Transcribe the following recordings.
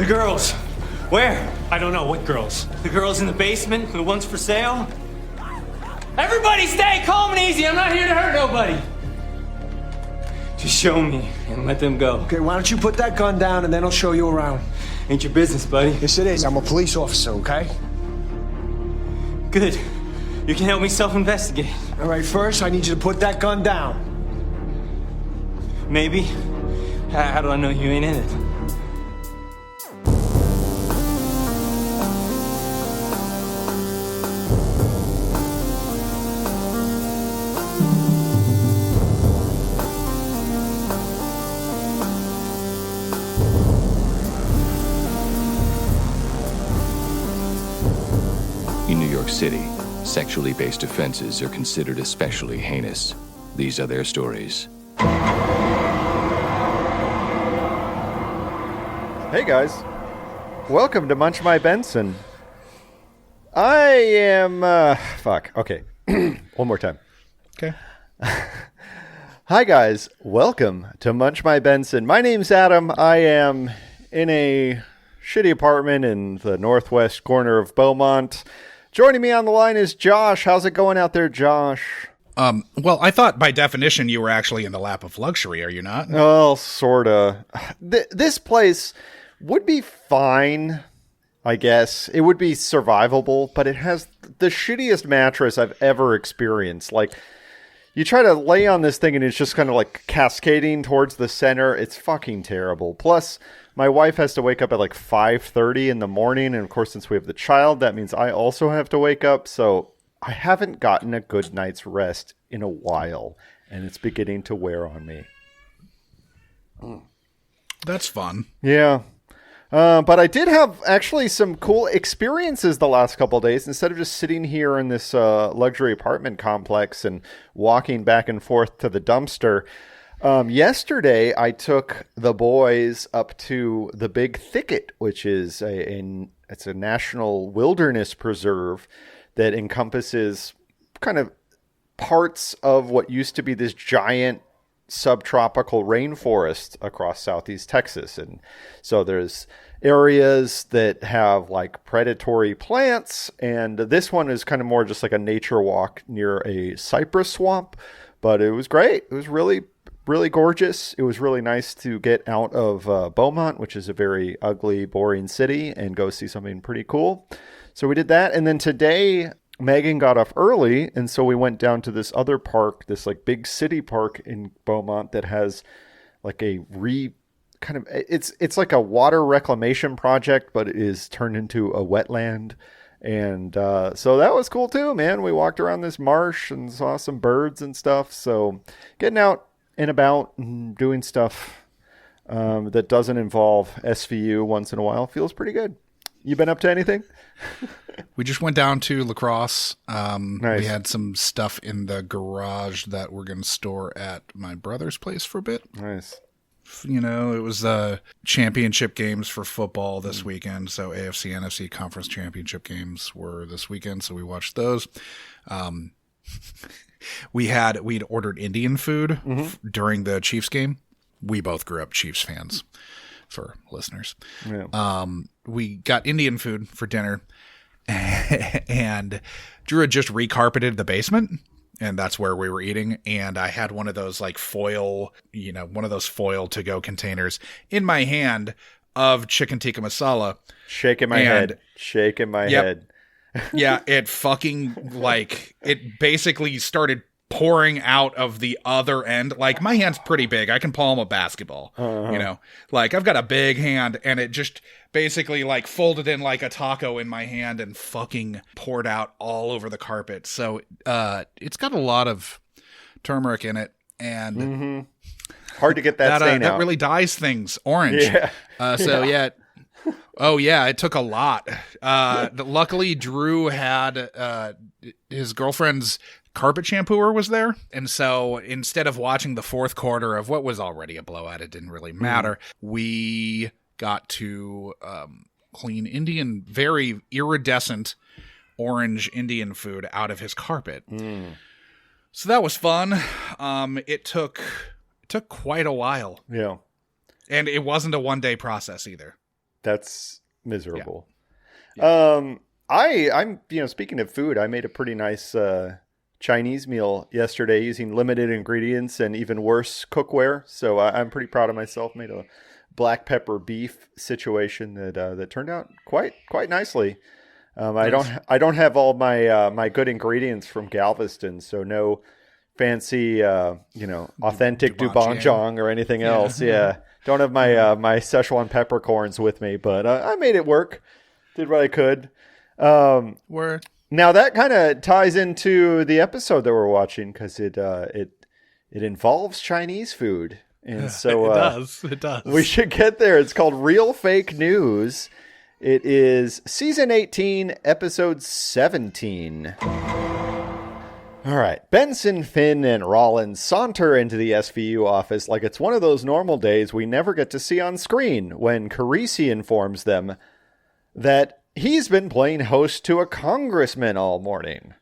The girls. Where? I don't know. What girls? The girls in the basement, the ones for sale. Everybody stay calm and easy. I'm not here to hurt nobody. Just show me and let them go. Okay, why don't you put that gun down and then I'll show you around. Ain't your business, buddy. Yes, it is. I'm a police officer, okay? Good. You can help me self-investigate. All right, first, I need you to put that gun down. Maybe. How do I know you ain't in it? In New York City, sexually based offenses are considered especially heinous. These are their stories. Hey guys, welcome to Munch My Benson. I am, okay. One more time. Okay. Hi guys, welcome to Munch My Benson. My name's Adam. I am in a shitty apartment in the northwest corner of Beaumont. Joining me on the line is Josh. How's it going out there, Josh? Well, I thought by definition you were actually in the lap of luxury, are you not? Well, sorta. This place would be fine, I guess. It would be survivable, but it has the shittiest mattress I've ever experienced. Like, you try to lay on this thing and it's just kind of like cascading towards the center. It's fucking terrible. Plus, my wife has to wake up at like 5:30 in the morning. And of course, since we have the child, that means I also have to wake up. So I haven't gotten a good night's rest in a while. And it's beginning to wear on me. That's fun. Yeah. But I did have actually some cool experiences the last couple of days. Instead of just sitting here in this luxury apartment complex and walking back and forth to the dumpster, yesterday I took the boys up to the Big Thicket, which is it's a national wilderness preserve that encompasses kind of parts of what used to be this giant subtropical rainforest across southeast Texas. And so there's areas that have like predatory plants, and this one is kind of more just like a nature walk near a cypress swamp. But it was great. It was really, really gorgeous. It was really nice to get out of Beaumont, which is a very ugly, boring city, and go see something pretty cool. So we did that. And then today Megan got off early, and so we went down to this other park, this like big city park in Beaumont that has like it's like a water reclamation project, but it is turned into a wetland. And so that was cool too, man. We walked around this marsh and saw some birds and stuff. So getting out and about and doing stuff that doesn't involve SVU once in a while feels pretty good. You been up to anything? We just went down to La Crosse. Nice. We had some stuff in the garage that we're going to store at my brother's place for a bit. Nice. You know, it was championship games for football this weekend. So AFC, NFC conference championship games were this weekend. So we watched those. We'd ordered Indian food during the Chiefs game. We both grew up Chiefs fans, for listeners. Yeah. We got Indian food for dinner, and Drew had just recarpeted the basement, and that's where we were eating. And I had one of those like foil to-go containers in my hand of chicken tikka masala. Shaking my head. Yeah, it fucking it basically started pouring out of the other end. Like, my hand's pretty big. I can palm a basketball, you know, like I've got a big hand, and it just basically like folded in like a taco in my hand and fucking poured out all over the carpet. So, it's got a lot of turmeric in it, and hard to get that stain out. That really dyes things orange. Yeah. Oh yeah, it took a lot. Luckily Drew had, his girlfriend's carpet shampooer was there. And so instead of watching the fourth quarter of what was already a blowout, it didn't really matter. We got to clean very iridescent orange Indian food out of his carpet. So that was fun. It took quite a while. Yeah. And it wasn't a one-day process either. That's miserable. I'm speaking of food, I made a pretty nice Chinese meal yesterday using limited ingredients and even worse cookware. So I'm pretty proud of myself. Made a black pepper beef situation that turned out quite nicely. I don't have all my good ingredients from Galveston, so no fancy authentic Dubanjiang or anything else. Yeah. Don't have my Szechuan peppercorns with me, but I made it work. Did what I could. Word. Now that kind of ties into the episode that we're watching because it involves Chinese food, and so it does. We should get there. It's called Real Fake News. It is season 18, episode 17. All right. Benson, Finn, and Rollins saunter into the SVU office like it's one of those normal days we never get to see on screen when Carisi informs them that he's been playing host to a congressman all morning.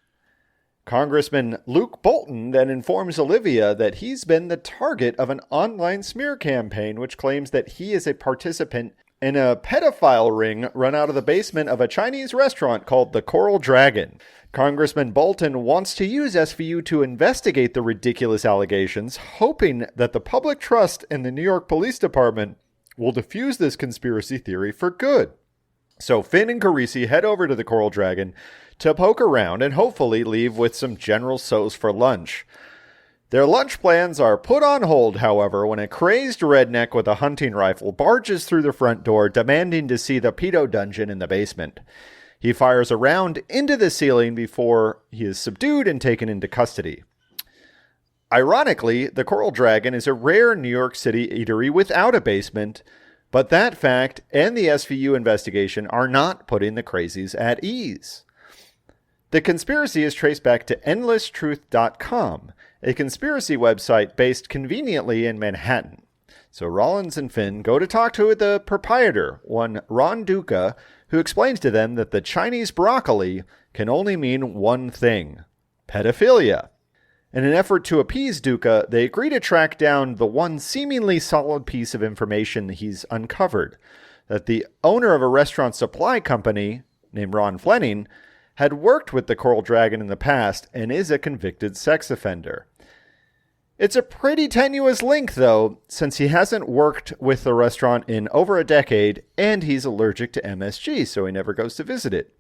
Congressman Luke Bolton then informs Olivia that he's been the target of an online smear campaign which claims that he is a participant in a pedophile ring run out of the basement of a Chinese restaurant called the Coral Dragon. Congressman Bolton wants to use SVU to investigate the ridiculous allegations, hoping that the public trust in the New York Police Department will defuse this conspiracy theory for good. So Finn and Carisi head over to the Coral Dragon to poke around and hopefully leave with some General Tso's for lunch. Their lunch plans are put on hold, however, when a crazed redneck with a hunting rifle barges through the front door demanding to see the pedo dungeon in the basement. He fires a round into the ceiling before he is subdued and taken into custody. Ironically, the Coral Dragon is a rare New York City eatery without a basement, but that fact and the SVU investigation are not putting the crazies at ease. The conspiracy is traced back to endlesstruth.com, a conspiracy website based conveniently in Manhattan. So Rollins and Finn go to talk to the proprietor, one Ron Duca, who explains to them that the Chinese broccoli can only mean one thing: pedophilia. In an effort to appease Duca, they agree to track down the one seemingly solid piece of information he's uncovered, that the owner of a restaurant supply company, named Ron Fleming, had worked with the Coral Dragon in the past and is a convicted sex offender. It's a pretty tenuous link, though, since he hasn't worked with the restaurant in over a decade, and he's allergic to MSG, so he never goes to visit it.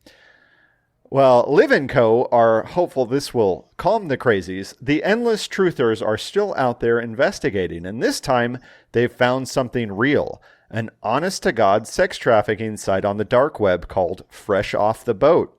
While Liv & Co. are hopeful this will calm the crazies, the Endless Truthers are still out there investigating, and this time they've found something real, an honest-to-God sex trafficking site on the dark web called Fresh Off the Boat.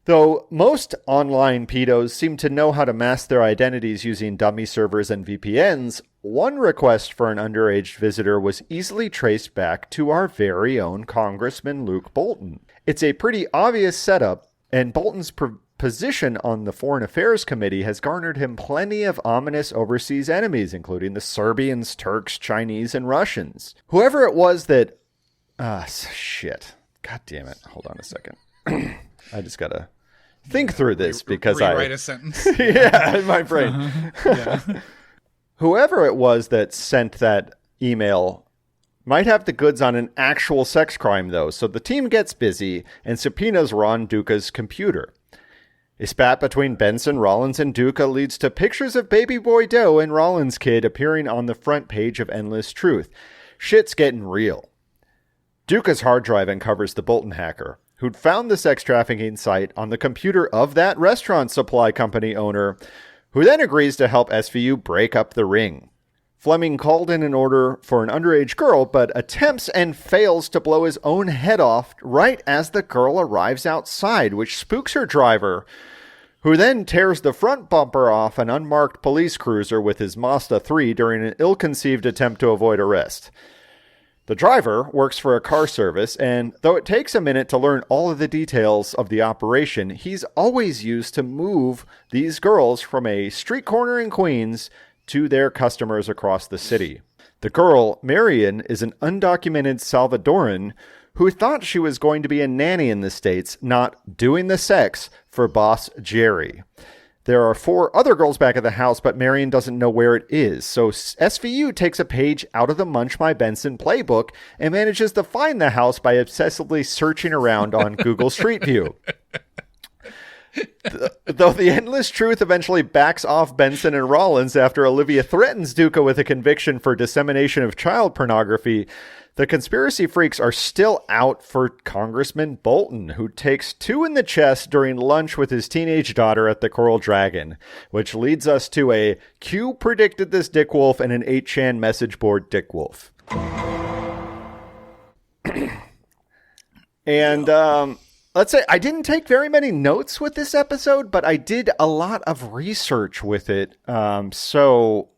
Though most online pedos seem to know how to mask their identities using dummy servers and VPNs, one request for an underage visitor was easily traced back to our very own Congressman Luke Bolton. It's a pretty obvious setup, and Bolton's position on the Foreign Affairs Committee has garnered him plenty of ominous overseas enemies, including the Serbians, Turks, Chinese, and Russians. Whoever it was that... shit. God damn it. Hold on a second. I just gotta think through this because rewrite a sentence. Yeah, in my brain. Yeah. Whoever it was that sent that email might have the goods on an actual sex crime, though, so the team gets busy and subpoenas Ron Duca's computer. A spat between Benson, Rollins, and Duca leads to pictures of baby boy Doe and Rollins' kid appearing on the front page of Endless Truth. Shit's getting real. Duca's hard drive uncovers the Bolton hacker, who'd found the sex trafficking site on the computer of that restaurant supply company owner, who then agrees to help SVU break up the ring. Fleming called in an order for an underage girl, but attempts and fails to blow his own head off right as the girl arrives outside, which spooks her driver, who then tears the front bumper off an unmarked police cruiser with his Mazda 3 during an ill-conceived attempt to avoid arrest. The driver works for a car service, and though it takes a minute to learn all of the details of the operation, he's always used to move these girls from a street corner in Queens to their customers across the city. The girl, Marion, is an undocumented Salvadoran who thought she was going to be a nanny in the States, not doing the sex for boss Jerry. There are 4 other girls back at the house, but Marion doesn't know where it is. So SVU takes a page out of the Munch My Benson playbook and manages to find the house by obsessively searching around on Google Street View. Though the endless truth eventually backs off Benson and Rollins after Olivia threatens Duca with a conviction for dissemination of child pornography, the conspiracy freaks are still out for Congressman Bolton, who takes 2 in the chest during lunch with his teenage daughter at the Coral Dragon, which leads us to a Q predicted this Dick Wolf and an 8chan message board Dick Wolf. And, let's say I didn't take very many notes with this episode, but I did a lot of research with it. So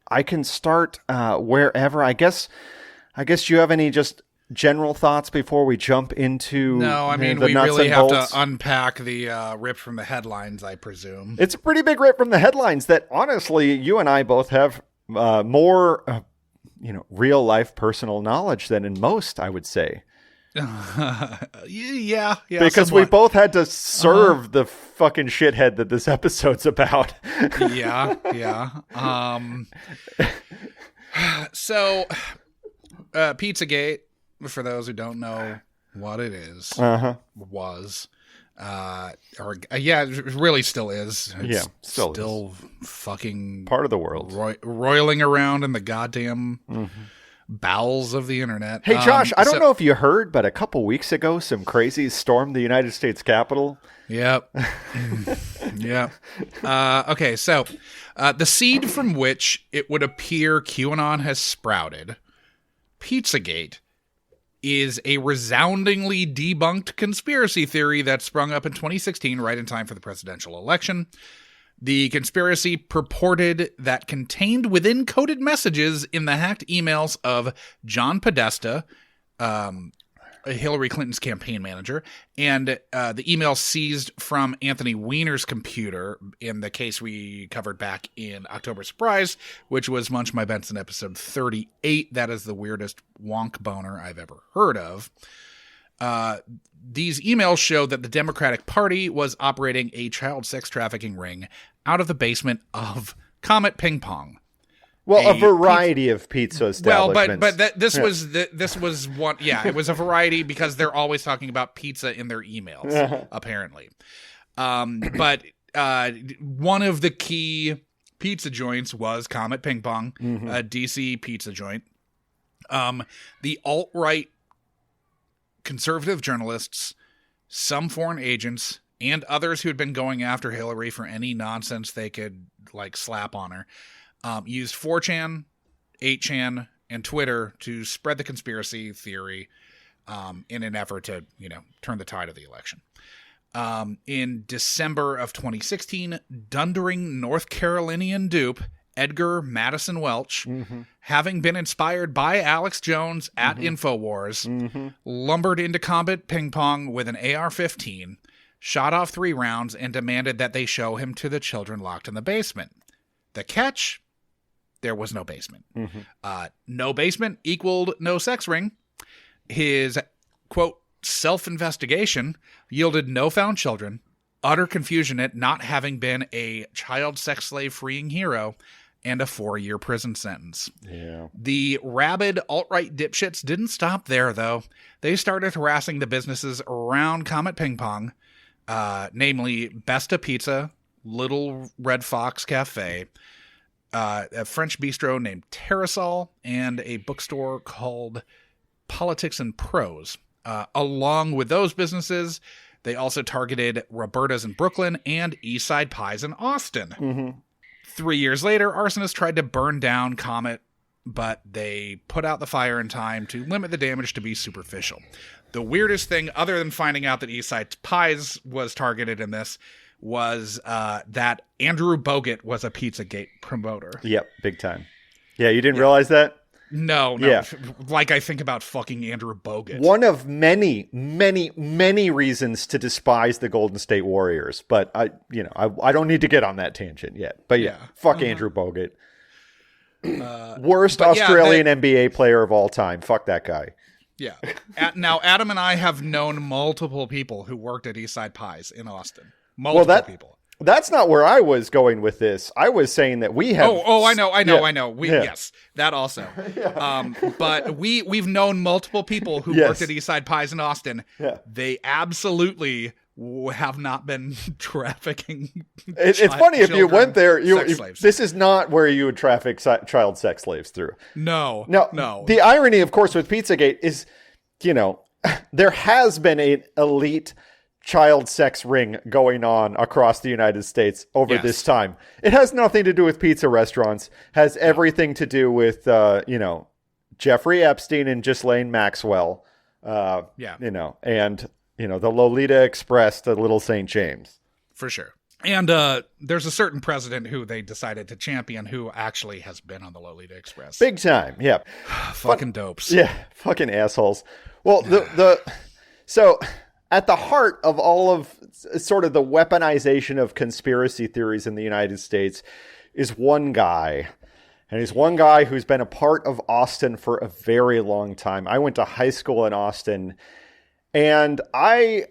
I can start wherever. I guess you have any just general thoughts before we jump into No, I mean, the we nuts really and have bolts? to unpack the rip from the headlines, I presume. It's a pretty big rip from the headlines that, honestly, you and I both have more, real life personal knowledge than in most, I would say. yeah. Because we both had to serve the fucking shithead that this episode's about. yeah. So, Pizzagate, for those who don't know what it is, was, it really still is. It's still fucking part of the world, roiling around in the goddamn bowels of the internet. Hey, Josh, I don't know if you heard, but a couple weeks ago, some crazies stormed the United States Capitol. Yep. Yep. Okay, so the seed from which it would appear QAnon has sprouted, Pizzagate, is a resoundingly debunked conspiracy theory that sprung up in 2016, right in time for the presidential election. The conspiracy purported that contained within coded messages in the hacked emails of John Podesta, Hillary Clinton's campaign manager, and the email seized from Anthony Weiner's computer in the case we covered back in October Surprise, which was Munch My Benson episode 38. That is the weirdest wonk boner I've ever heard of. These emails show that the Democratic Party was operating a child sex trafficking ring out of the basement of Comet Ping Pong. Well, a variety of pizza establishments. Well, but this was one. Yeah, it was a variety because they're always talking about pizza in their emails, apparently. But one of the key pizza joints was Comet Ping Pong, a DC pizza joint. The alt-right conservative journalists, some foreign agents, and others who had been going after Hillary for any nonsense they could slap on her, used 4chan, 8chan, and Twitter to spread the conspiracy theory in an effort to, turn the tide of the election. In December of 2016, Dundering North Carolinian dupe Edgar Madison Welch, having been inspired by Alex Jones at InfoWars, lumbered into Comet Ping Pong with an AR-15, shot off 3 rounds, and demanded that they show him to the children locked in the basement. The catch? There was no basement. No basement equaled no sex ring. His, quote, self-investigation yielded no found children, utter confusion at not having been a child sex slave freeing hero, and a 4-year prison sentence. Yeah. The rabid alt-right dipshits didn't stop there, though. They started harassing the businesses around Comet Ping Pong, namely Besta Pizza, Little Red Fox Cafe, a French bistro named Terrasol, and a bookstore called Politics and Prose. Along with those businesses, they also targeted Roberta's in Brooklyn and Eastside Pies in Austin. 3 years later, arsonists tried to burn down Comet, but they put out the fire in time to limit the damage to be superficial. The weirdest thing, other than finding out that Eastside Pies was targeted in this, was that Andrew Bogut was a Pizzagate promoter. Yep, big time. Yeah, you didn't realize that? No. Yeah. I think about fucking Andrew Bogut. One of many, many, many reasons to despise the Golden State Warriors. But I don't need to get on that tangent yet. But fuck Andrew Bogut. Worst Australian NBA player of all time. Fuck that guy. Yeah. Now, Adam and I have known multiple people who worked at Eastside Pies in Austin. Multiple people. That's not where I was going with this. I was saying that we have. I know. Yeah. Yes, that also. But we've known multiple people who Yes. worked at Eastside Pies in Austin. Yeah. They absolutely have not been trafficking. It's funny if you went there. Sex slaves. This is not where you would traffic child sex slaves through. No. The irony, of course, with Pizzagate is, there has been an elite child sex ring going on across the United States over this time. It has nothing to do with pizza restaurants. Has everything to do with, Jeffrey Epstein and Ghislaine Maxwell. And, the Lolita Express to Little St. James. For sure. And there's a certain president who they decided to champion who actually has been on the Lolita Express. Big time. Yeah. Fucking dopes. Yeah. Fucking assholes. Well, so at the heart of all of sort of the weaponization of conspiracy theories in the United States is one guy. And he's one guy who's been a part of Austin for a very long time. I went to high school in Austin, and I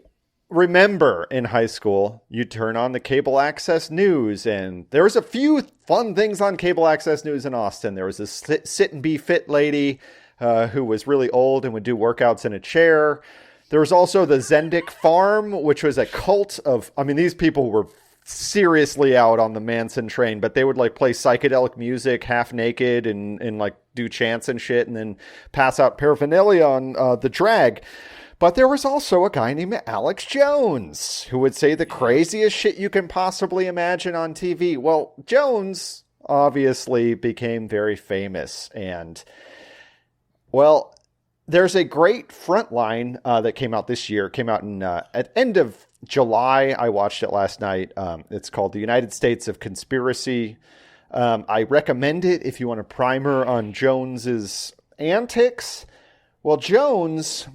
remember in high school, you turn on the cable access news, and there was a few fun things on cable access news in Austin. There was this sit and be fit lady who was really old and would do workouts in a chair. There was also the Zendik Farm, which was a cult of, these people were seriously out on the Manson train, but they would like play psychedelic music half naked and like do chants and shit and then pass out paraphernalia on the drag. But there was also a guy named Alex Jones who would say the craziest shit you can possibly imagine on TV. Well, Jones obviously became very famous, and well, there's a great Frontline that came out this year. It came out in at end of July. I watched it last night. It's called The United States of Conspiracy. I recommend it if you want a primer on Jones's antics. Well, Jones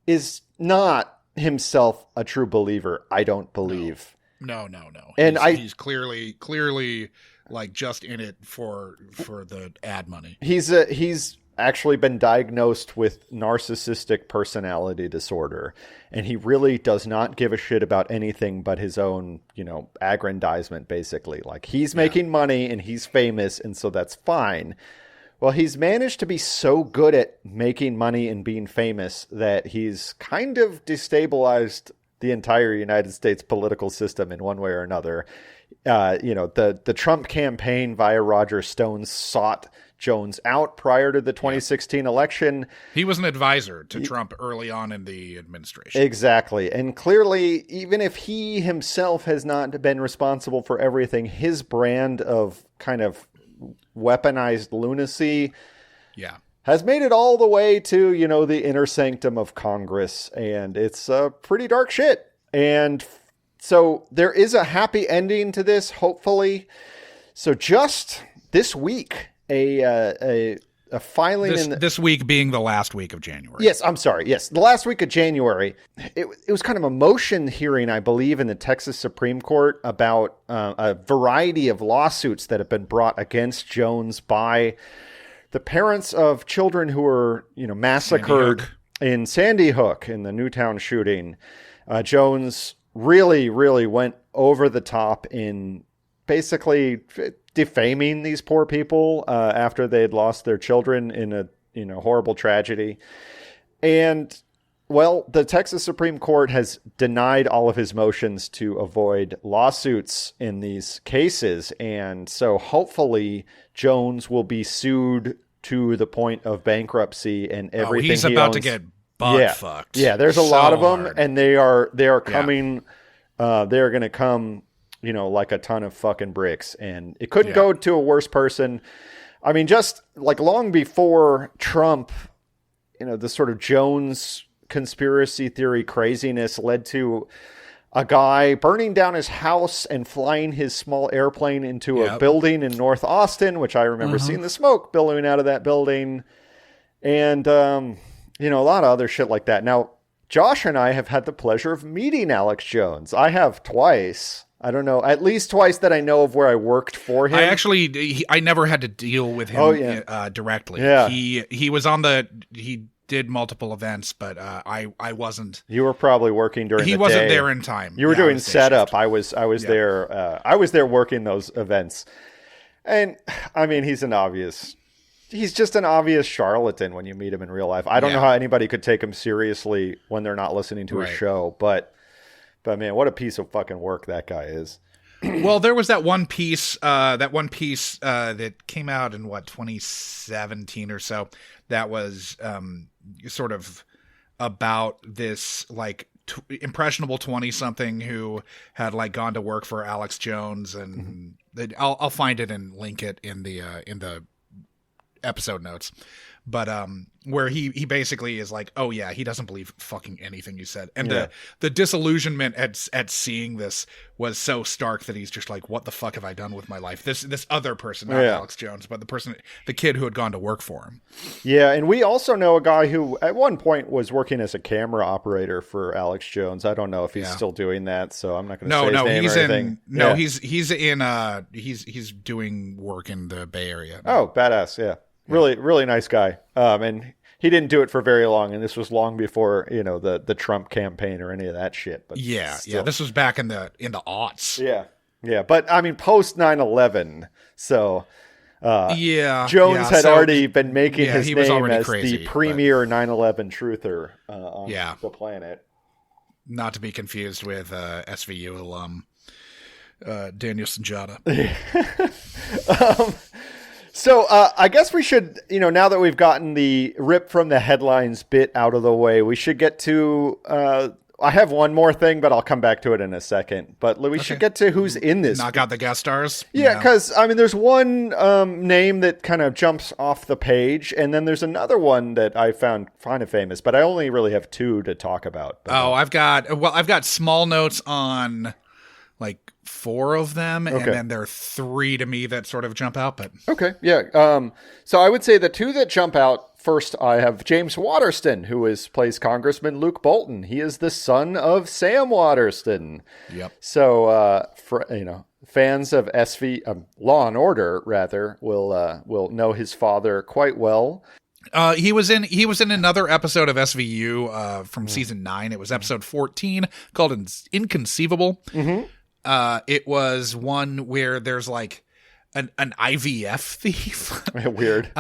is not himself a true believer, I don't believe. No. And he's clearly like just in it for the ad money. He's actually been diagnosed with narcissistic personality disorder, and he really does not give a shit about anything but his own, aggrandizement, basically. Like, he's making money and he's famous, and so that's fine. Well, he's managed to be so good at making money and being famous that he's kind of destabilized the entire United States political system in one way or another. The Trump campaign via Roger Stone sought Jones out prior to the 2016 election. He was an advisor to Trump early on in the administration. Exactly. And clearly, even if he himself has not been responsible for everything, his brand of kind of weaponized lunacy has made it all the way to, the inner sanctum of Congress. And it's pretty dark shit. And so there is a happy ending to this, hopefully. So just this week, a filing this week being the last week of January. Yes, I'm sorry. Yes, the last week of January. It was kind of a motion hearing, I believe, in the Texas Supreme Court about a variety of lawsuits that have been brought against Jones by the parents of children who were, massacred in Sandy Hook in the Newtown shooting. Jones really, really went over the top in basically defaming these poor people after they had lost their children in a horrible tragedy. And, well, the Texas Supreme Court has denied all of his motions to avoid lawsuits in these cases. And so hopefully Jones will be sued to the point of bankruptcy and everything. He's about to get fucked. Yeah, there's a lot of them, and they are coming. They're going to come, like a ton of fucking bricks, and it couldn't go to a worse person. I mean, just like long before Trump, the sort of Jones conspiracy theory craziness led to a guy burning down his house and flying his small airplane into a building in North Austin, which I remember seeing the smoke billowing out of that building. And, a lot of other shit like that. Now, Josh and I have had the pleasure of meeting Alex Jones. I have twice. I don't know, at least twice that I know of where I worked for him. I never had to deal with him directly. Yeah. He was on he did multiple events, but I wasn't. You were probably working during. He the wasn't day. there in time. You were doing setup. Shift. I was there. I was there working those events, and I mean, he's just an obvious charlatan when you meet him in real life. I don't know how anybody could take him seriously when they're not listening to his show, but man, what a piece of fucking work that guy is. Well, there was that one piece that came out in 2017 or so that was sort of about this like impressionable 20-something who had like gone to work for Alex Jones, and I'll find it and link it in the episode notes. But where he basically is like, oh yeah, he doesn't believe fucking anything you said, and the disillusionment at seeing this was so stark that he's just like, what the fuck have I done with my life? This other person, not Alex Jones, but the kid who had gone to work for him. Yeah, and we also know a guy who at one point was working as a camera operator for Alex Jones. I don't know if he's still doing that, so I'm not going to say his name or anything. He's doing work in the Bay Area. Oh, badass, yeah. Really, really nice guy. And he didn't do it for very long, and this was long before, the Trump campaign or any of that shit. But still. This was back in the aughts. Yeah. But I mean, post 9/11. So, Jones had so, already been making his name as crazy, the premier 9/11 truther on the planet. Not to be confused with SVU alum Daniel Sanjata. So I guess we should, now that we've gotten the rip from the headlines bit out of the way, we should get to, I have one more thing, but I'll come back to it in a second. But we should get to who's in this. Knock out the guest stars? Yeah, because, I mean, there's one name that kind of jumps off the page, and then there's another one that I found kind of famous, but I only really have two to talk about. I've got small notes on, like, 4 of them, and then there are 3 to me that sort of jump out. But so I would say the 2 that jump out first, I have James Waterston, who plays Congressman Luke Bolton. He is the son of Sam Waterston. Yep. So fans of Law and Order rather will know his father quite well. He was in another episode of SVU from season 9. It was episode 14 called Inconceivable. Mm-hmm. It was one where there's like an IVF thief. Weird.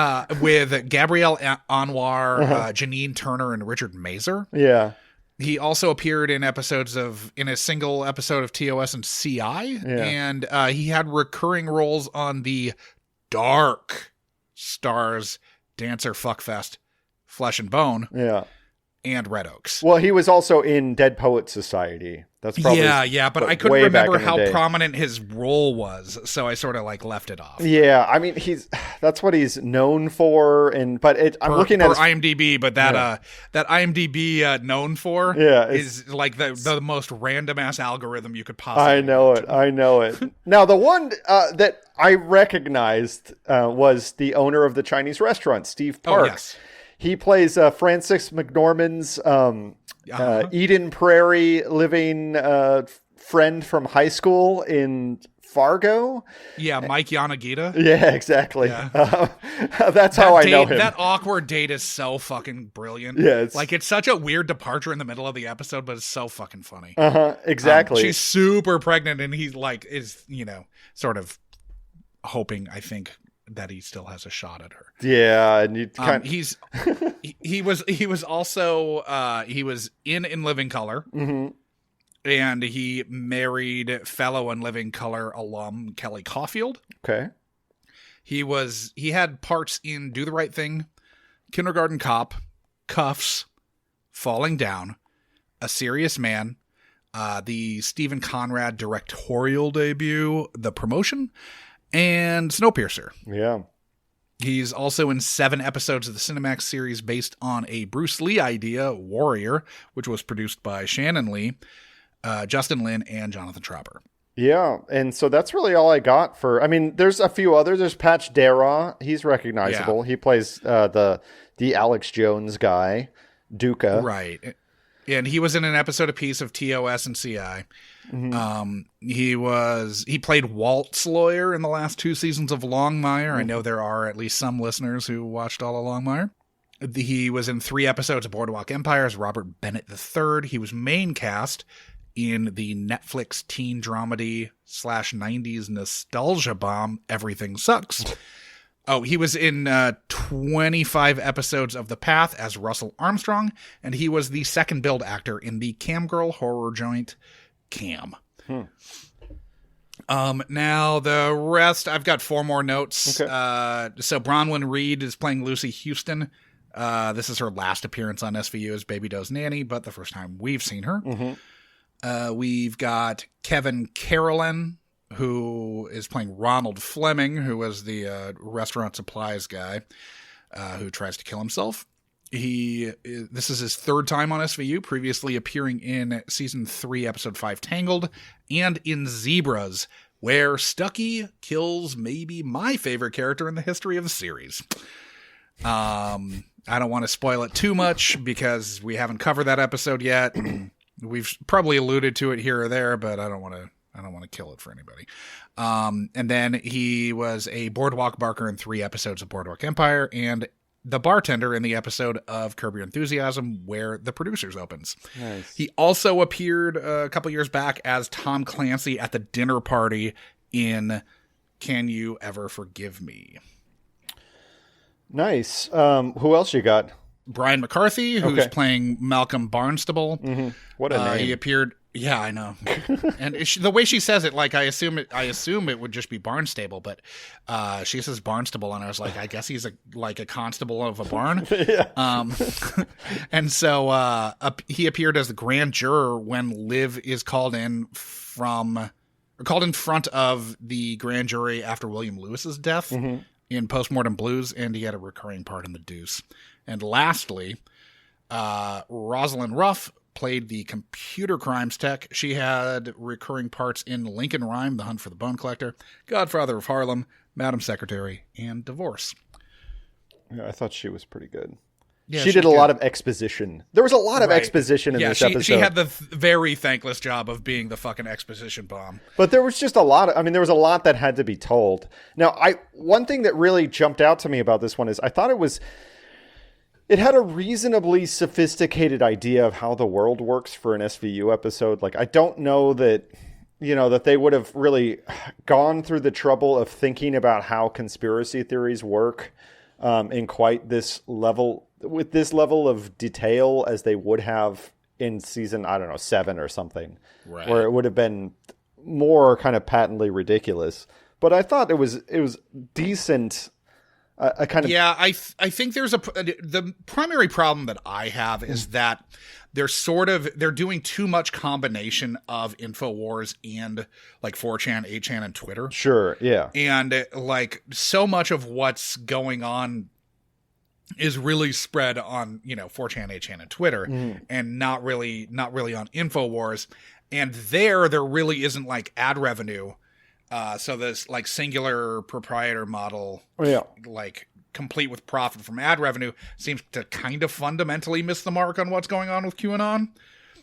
With Gabrielle Anwar, Janine Turner, and Richard Mazer. Yeah. He also appeared in a single episode of TOS and CI. Yeah. And he had recurring roles on the Dark Stars Dancer Fuckfest, Flesh and Bone. Yeah. And Red Oaks. Well, he was also in Dead Poets Society. That's probably but I couldn't remember how prominent his role was, so I sort of like left it off. Yeah, I mean that's what he's known for, I'm looking at IMDb, but that IMDb known for is like the most random ass algorithm you could possibly. I know it. Now the one that I recognized was the owner of the Chinese restaurant, Steve Parks. Oh, yes. He plays Francis McDormand's Eden Prairie living friend from high school in Fargo. Yeah, Mike Yanagita. Yeah, exactly. Yeah. That's how I know him. That awkward date is so fucking brilliant. Yeah, it's such a weird departure in the middle of the episode, but it's so fucking funny. Exactly. She's super pregnant, and he's like is sort of hoping, I think, that he still has a shot at her. Yeah, and he was also he was in Living Color, mm-hmm. and he married fellow In Living Color alum Kelly Caulfield. Okay, he had parts in Do the Right Thing, Kindergarten Cop, Cuffs, Falling Down, A Serious Man, the Stephen Conrad directorial debut, The Promotion, and Snowpiercer. Yeah. He's also in 7 episodes of the Cinemax series based on a Bruce Lee idea, Warrior, which was produced by Shannon Lee, Justin Lin, and Jonathan Tropper. Yeah, and so that's really all I got for... I mean, there's a few others. There's Patch Dara. He's recognizable. Yeah. He plays the Alex Jones guy, Duca. Right. And he was in an episode apiece of TOS and CI. Mm-hmm. He played Walt's lawyer in the last 2 seasons of Longmire. Mm-hmm. I know there are at least some listeners who watched all of Longmire. He was in 3 episodes of Boardwalk Empire as Robert Bennett III. He was main cast in the Netflix teen dramedy / 90s nostalgia bomb Everything Sucks. Oh, he was in 25 episodes of The Path as Russell Armstrong, and he was the second build actor in the Camgirl horror joint Cam. Now the rest, I've got 4 more notes. Okay. So Bronwyn Reed is playing Lucy Houston. This is her last appearance on SVU as Baby Doe's nanny, but the first time we've seen her. We've got Kevin Carolyn, who is playing Ronald Fleming, who was the restaurant supplies guy who tries to kill himself. This is his 3rd time on SVU, previously appearing in season 3, episode 5, Tangled, and in Zebras, where Stucky kills maybe my favorite character in the history of the series. I don't want to spoil it too much because we haven't covered that episode yet. We've probably alluded to it here or there, but I don't want to kill it for anybody. And then he was a boardwalk barker in 3 episodes of Boardwalk Empire and the bartender in the episode of Curb Your Enthusiasm where The Producers opens. Nice. He also appeared a couple years back as Tom Clancy at the dinner party in Can You Ever Forgive Me? Nice. Who else you got? Brian McCarthy, who's playing Malcolm Barnstable. What a name. He appeared. Yeah, I know. And the way she says it, like I assume it would just be Barnstable, but she says Barnstable, and I was like, I guess he's like a constable of a barn. And so he appeared as the grand juror when Liv is called in front of the grand jury after William Lewis's death in Postmortem Blues, and he had a recurring part in The Deuce. And lastly, Rosalind Ruff played the computer crimes tech. She had recurring parts in Lincoln Rhyme, The Hunt for the Bone Collector, Godfather of Harlem, Madam Secretary, and Divorce. Yeah, I thought she was pretty good. Yeah, she did a lot of exposition. There was a lot of exposition in this episode. She had the very thankless job of being the fucking exposition bomb. But there was just a lot there was a lot that had to be told. Now, one thing that really jumped out to me about this one is I thought it had a reasonably sophisticated idea of how the world works for an SVU episode. Like, I don't know that, that they would have really gone through the trouble of thinking about how conspiracy theories work in quite this level, with this level of detail as they would have in season, 7 or something, right, where it would have been more kind of patently ridiculous. But I thought it was decent. I think there's the primary problem that I have is that they're doing too much combination of InfoWars and like 4chan, 8chan, and Twitter. Sure, yeah. And like so much of what's going on is really spread on 4chan, 8chan, and Twitter, and not really on InfoWars. And there really isn't like ad revenue. So this like singular proprietor model, like complete with profit from ad revenue, seems to kind of fundamentally miss the mark on what's going on with QAnon.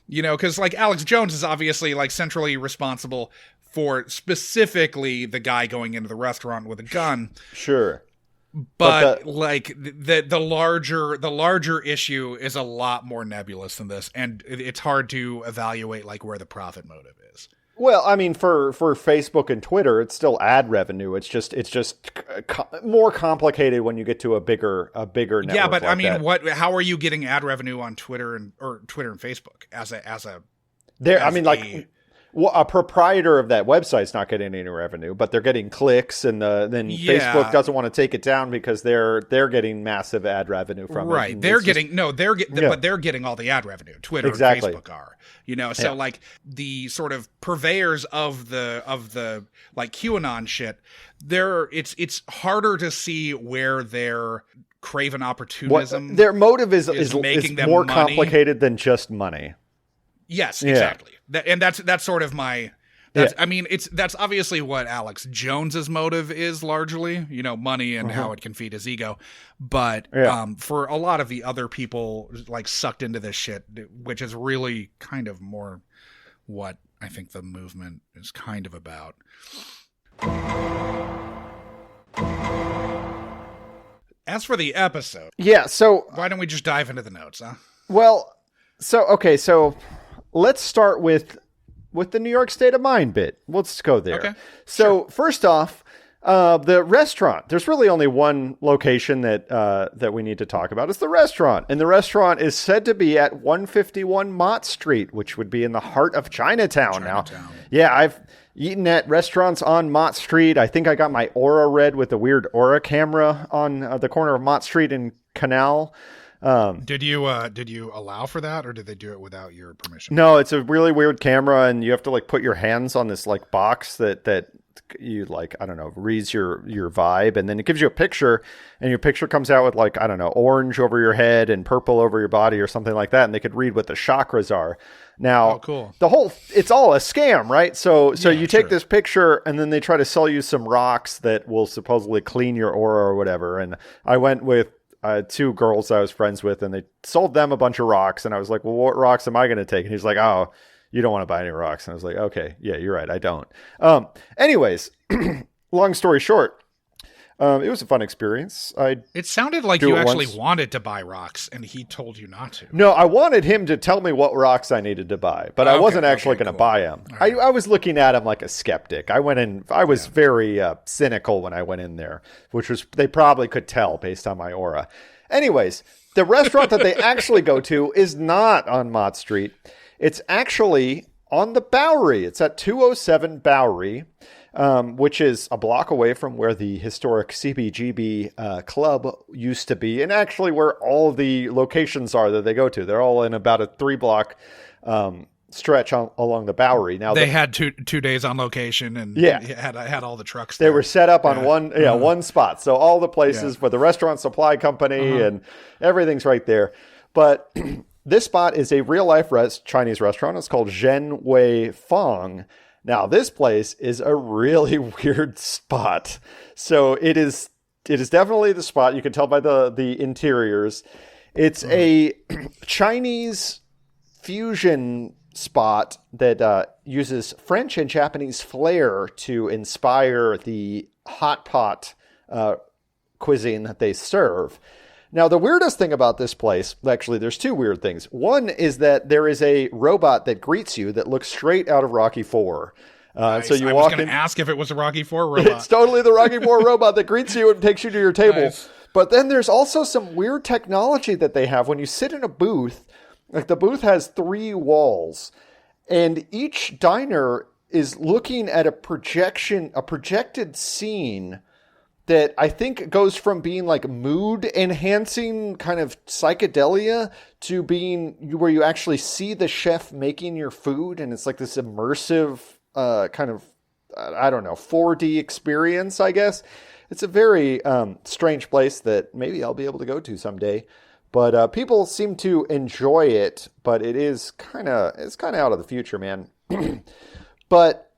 Because like Alex Jones is obviously like centrally responsible for specifically the guy going into the restaurant with a gun. Sure. But like the larger issue is a lot more nebulous than this, and it's hard to evaluate like where the profit motive is. Well, I mean, for Facebook and Twitter, it's still ad revenue. It's just more complicated when you get to a bigger network. Yeah, but like I mean, that. how are you getting ad revenue on Twitter and Facebook a proprietor of that website's not getting any revenue, but they're getting clicks, and then Facebook doesn't want to take it down because they're getting massive ad revenue from it. Right, they're getting all the ad revenue. Twitter and Facebook are, so like the sort of purveyors of the like QAnon shit. It's harder to see where their craven opportunism. Their motive is making them more money. Complicated than just money. Yes, exactly. That's sort of my. I mean, that's obviously what Alex Jones's motive is largely, money and how it can feed his ego. But for a lot of the other people like sucked into this shit, which is really kind of more what I think the movement is kind of about. As for the episode, Yeah, so why don't we just dive into the notes, huh? well, so let's start with the New York State of Mind bit. Let's go there. Okay, So first off, the restaurant. There's really only one location that we need to talk about. It's the restaurant, and the restaurant is said to be at 151 Mott Street, which would be in the heart of Chinatown. Now, yeah, I've eaten at restaurants on Mott Street. I think I got my Aura read with the weird Aura camera on the corner of Mott Street and Canal. Did you allow for that, or did they do it without your permission? No, it's a really weird camera, and you have to like put your hands on this like box that you like, I don't know, reads your vibe, and then it gives you a picture, and your picture comes out with like, I don't know, orange over your head and purple over your body or something like that, and they could read what the chakras are. Now, cool. It's all a scam, right? So you take this picture, and then they try to sell you some rocks that will supposedly clean your aura or whatever. And I went with two girls I was friends with, and they sold them a bunch of rocks, and I was like, well, what rocks am I going to take? And he's like, oh, you don't want to buy any rocks. And I was like, okay, yeah, you're right, I don't. Anyways, long story short, it was a fun experience. It sounded like you actually wanted to buy rocks, and he told you not to. No, I wanted him to tell me what rocks I needed to buy, but I wasn't actually going to buy them. Right. I was looking at him like a skeptic. I went in, I was very cynical when I went in there, which was, they probably could tell based on my aura. Anyways, the restaurant that they actually go to is not on Mott Street. It's actually on the Bowery. It's at 207 Bowery, which is a block away from where the historic CBGB club used to be, and actually where all the locations are that they go to. They're all in about a 3-block stretch along the Bowery. Now they had two days on location, and had all the trucks. They were set up on one spot, so all the places for the restaurant supply company and everything's right there. But this spot is a real-life Chinese restaurant. It's called Zhen Wei Fong. Now, this place is a really weird spot. So it is definitely the spot. You can tell by the interiors. It's a Chinese fusion spot that uses French and Japanese flair to inspire the hot pot cuisine that they serve. Now, the weirdest thing about this place, actually, there's two weird things. One is that there is a robot that greets you that looks straight out of Rocky IV. Nice. So you I walk was going to ask if it was a Rocky IV robot. It's totally the Rocky IV robot that greets you and takes you to your table. Nice. But then there's also some weird technology that they have when you sit in a booth. Like the booth has 3 walls, and each diner is looking at a projected scene that I think goes from being like mood enhancing kind of psychedelia to being where you actually see the chef making your food. And it's like this immersive kind of, I don't know, 4D experience, I guess. It's a very strange place that maybe I'll be able to go to someday. But people seem to enjoy it, but it's kind of out of the future, man. But,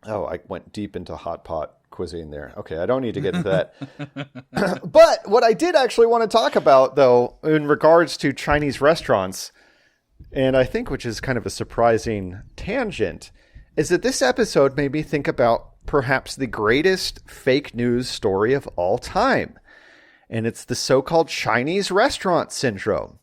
I went deep into hot pot cuisine there. Okay, I don't need to get into that. But what I did actually want to talk about, though, in regards to Chinese restaurants, and I think which is kind of a surprising tangent, is that this episode made me think about perhaps the greatest fake news story of all time. And it's the so-called Chinese restaurant syndrome.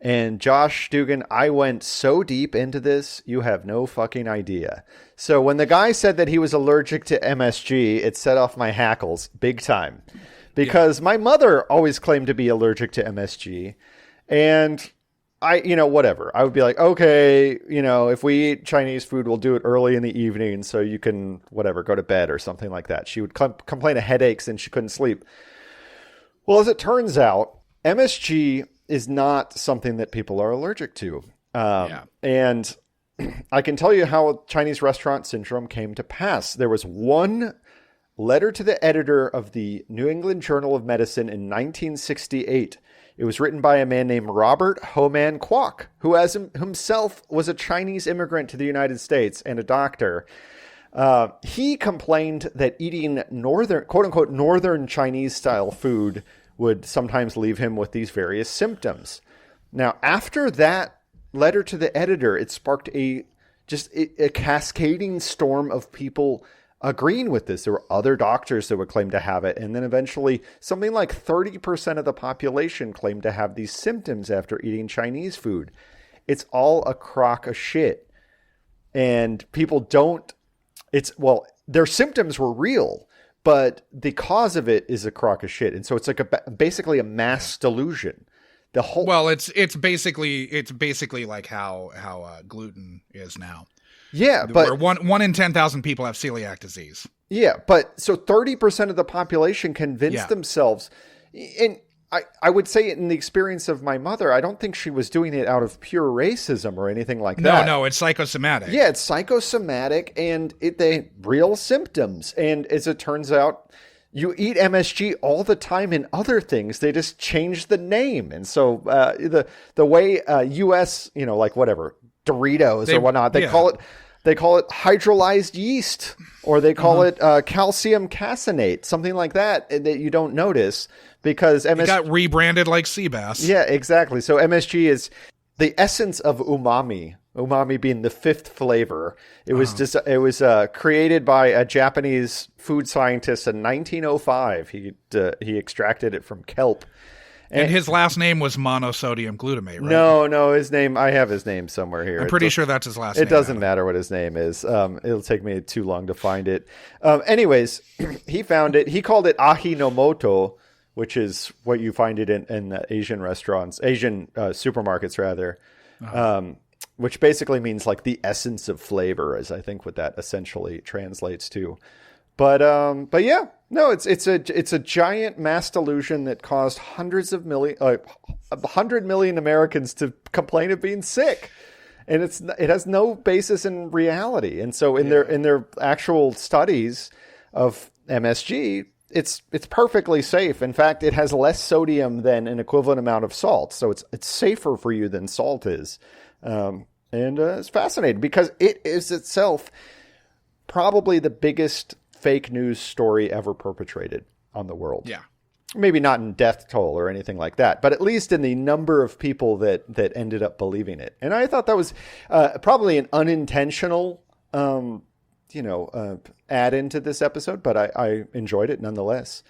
And Josh Dugan, I went so deep into this, you have no fucking idea. So when the guy said that he was allergic to MSG, it set off my hackles big time. Because my mother always claimed to be allergic to MSG. And whatever. I would be like, okay, if we eat Chinese food, we'll do it early in the evening so you can, go to bed or something like that. She would complain of headaches and she couldn't sleep. Well, as it turns out, MSG is not something that people are allergic to. And I can tell you how Chinese restaurant syndrome came to pass. There was one letter to the editor of the New England Journal of Medicine in 1968. It was written by a man named Robert Homan Kwok, who himself was a Chinese immigrant to the United States and a doctor. He complained that eating quote unquote, northern Chinese style food would sometimes leave him with these various symptoms. Now, after that letter to the editor, it sparked a cascading storm of people agreeing with this. There were other doctors that would claim to have it. And then eventually something like 30% of the population claimed to have these symptoms after eating Chinese food. It's all a crock of shit. And people don't, their symptoms were real, but the cause of it is a crock of shit. And so it's like basically a mass delusion. The whole, well, it's basically like how gluten is now. Yeah, but where one in 10,000 people have celiac disease. Yeah, but so 30% of the population convinced themselves, and I would say in the experience of my mother, I don't think she was doing it out of pure racism or anything like that. No, it's psychosomatic. Yeah, it's psychosomatic, and they real symptoms. And as it turns out, you eat MSG all the time in other things. They just changed the name, and so the way U.S. like whatever Doritos or whatnot, they call it. They call it hydrolyzed yeast, or they call it calcium caseinate, something like that you don't notice because MSG... It got rebranded like sea bass. Yeah, exactly. So MSG is the essence of umami, umami being the fifth flavor. It was created by a Japanese food scientist in 1905. He extracted it from kelp. And his last name was monosodium glutamate, right? No, his name, I have his name somewhere here. I'm pretty sure that's his last name. It doesn't matter what his name is. It'll take me too long to find it. Anyways, he found it. He called it Ajinomoto, which is what you find it in Asian restaurants, Asian supermarkets rather, which basically means like the essence of flavor, is I think what that essentially translates to. But yeah, no, it's a giant mass delusion that caused 100 million Americans to complain of being sick, and it has no basis in reality. And so in their actual studies of MSG, it's perfectly safe. In fact, it has less sodium than an equivalent amount of salt, so it's safer for you than salt is. And it's fascinating because it is itself probably the biggest fake news story ever perpetrated on the world. Yeah. Maybe not in death toll or anything like that, but at least in the number of people that ended up believing it. And I thought that was probably an unintentional, add into this episode, but I enjoyed it nonetheless.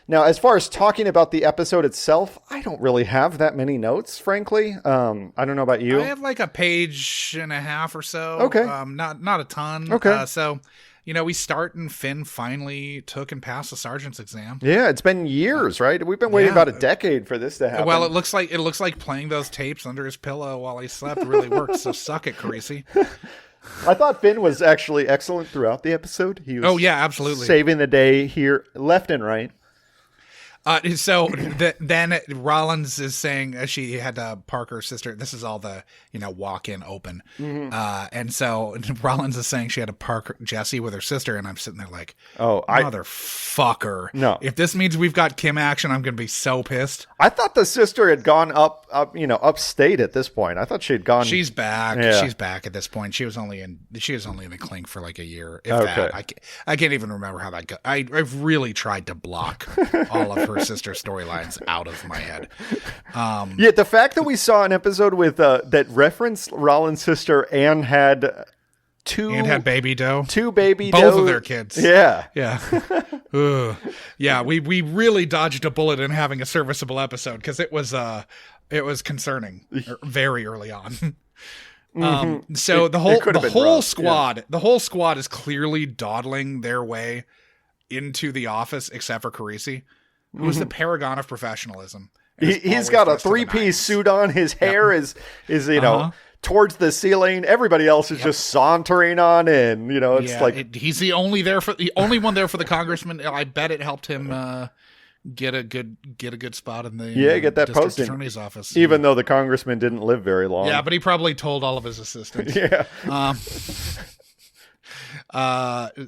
Now, as far as talking about the episode itself, I don't really have that many notes, frankly. I don't know about you. I have like a page and a half or so. Okay. Not a ton. Okay. So, we start and Finn finally took and passed the sergeant's exam. Yeah, it's been years, right? We've been waiting about a decade for this to happen. Well, it looks like playing those tapes under his pillow while he slept really worked. So suck it, Carisi. I thought Finn was actually excellent throughout the episode. He was absolutely saving the day here, left and right. So then Rollins is saying she had to park her sister. This is all the, walk in open. Mm-hmm. And so Rollins is saying she had to park Jesse with her sister. And I'm sitting there like, motherfucker. No. If this means we've got Kim action, I'm going to be so pissed. I thought the sister had gone upstate at this point. I thought she had gone. She's back. Yeah. She's back at this point. She was only in the clink for like a year. If that. I can't even remember how that goes. I've really tried to block all of her sister storylines out of my head. The fact that we saw an episode with that referenced Rollins' sister and had baby dough, both of their kids. Yeah. Yeah. We really dodged a bullet in having a serviceable episode because it was concerning very early on. So the whole squad is clearly dawdling their way into the office, except for Carisi, who's the paragon of professionalism. He's got a three-piece suit on. His hair is towards the ceiling. Everybody else is just sauntering on in. He's the only one there for the congressman. I bet it helped him get a good spot in the get that district posting attorney's office. Even though the congressman didn't live very long. Yeah, but he probably told all of his assistants. Yeah.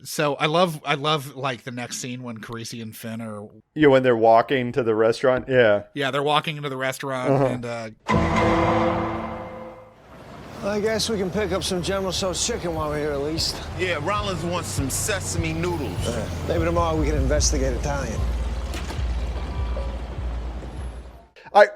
So I love like the next scene when Carisi and Finn are when they're walking to the restaurant. Yeah, they're walking into the restaurant and I guess we can pick up some General Tso's chicken while we're here at least. Yeah, Rollins wants some sesame noodles. Maybe tomorrow we can investigate Italian.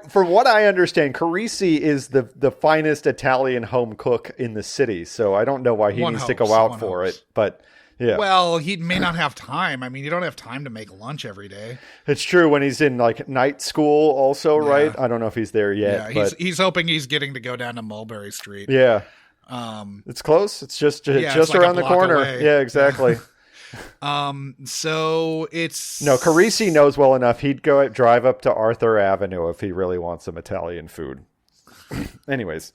From what I understand, Carisi is the finest Italian home cook in the city, so I don't know why he needs to go out for it. But Yeah. Well, he may not have time. I mean, you don't have time to make lunch every day. It's true when he's in like night school also, right? I don't know if he's there yet. Yeah, he's hoping he's getting to go down to Mulberry Street. Yeah. It's close. It's just it's like around the corner. away. Yeah, exactly. So it's No, Carisi knows well enough. He'd drive up to Arthur Avenue if he really wants some Italian food. Anyways,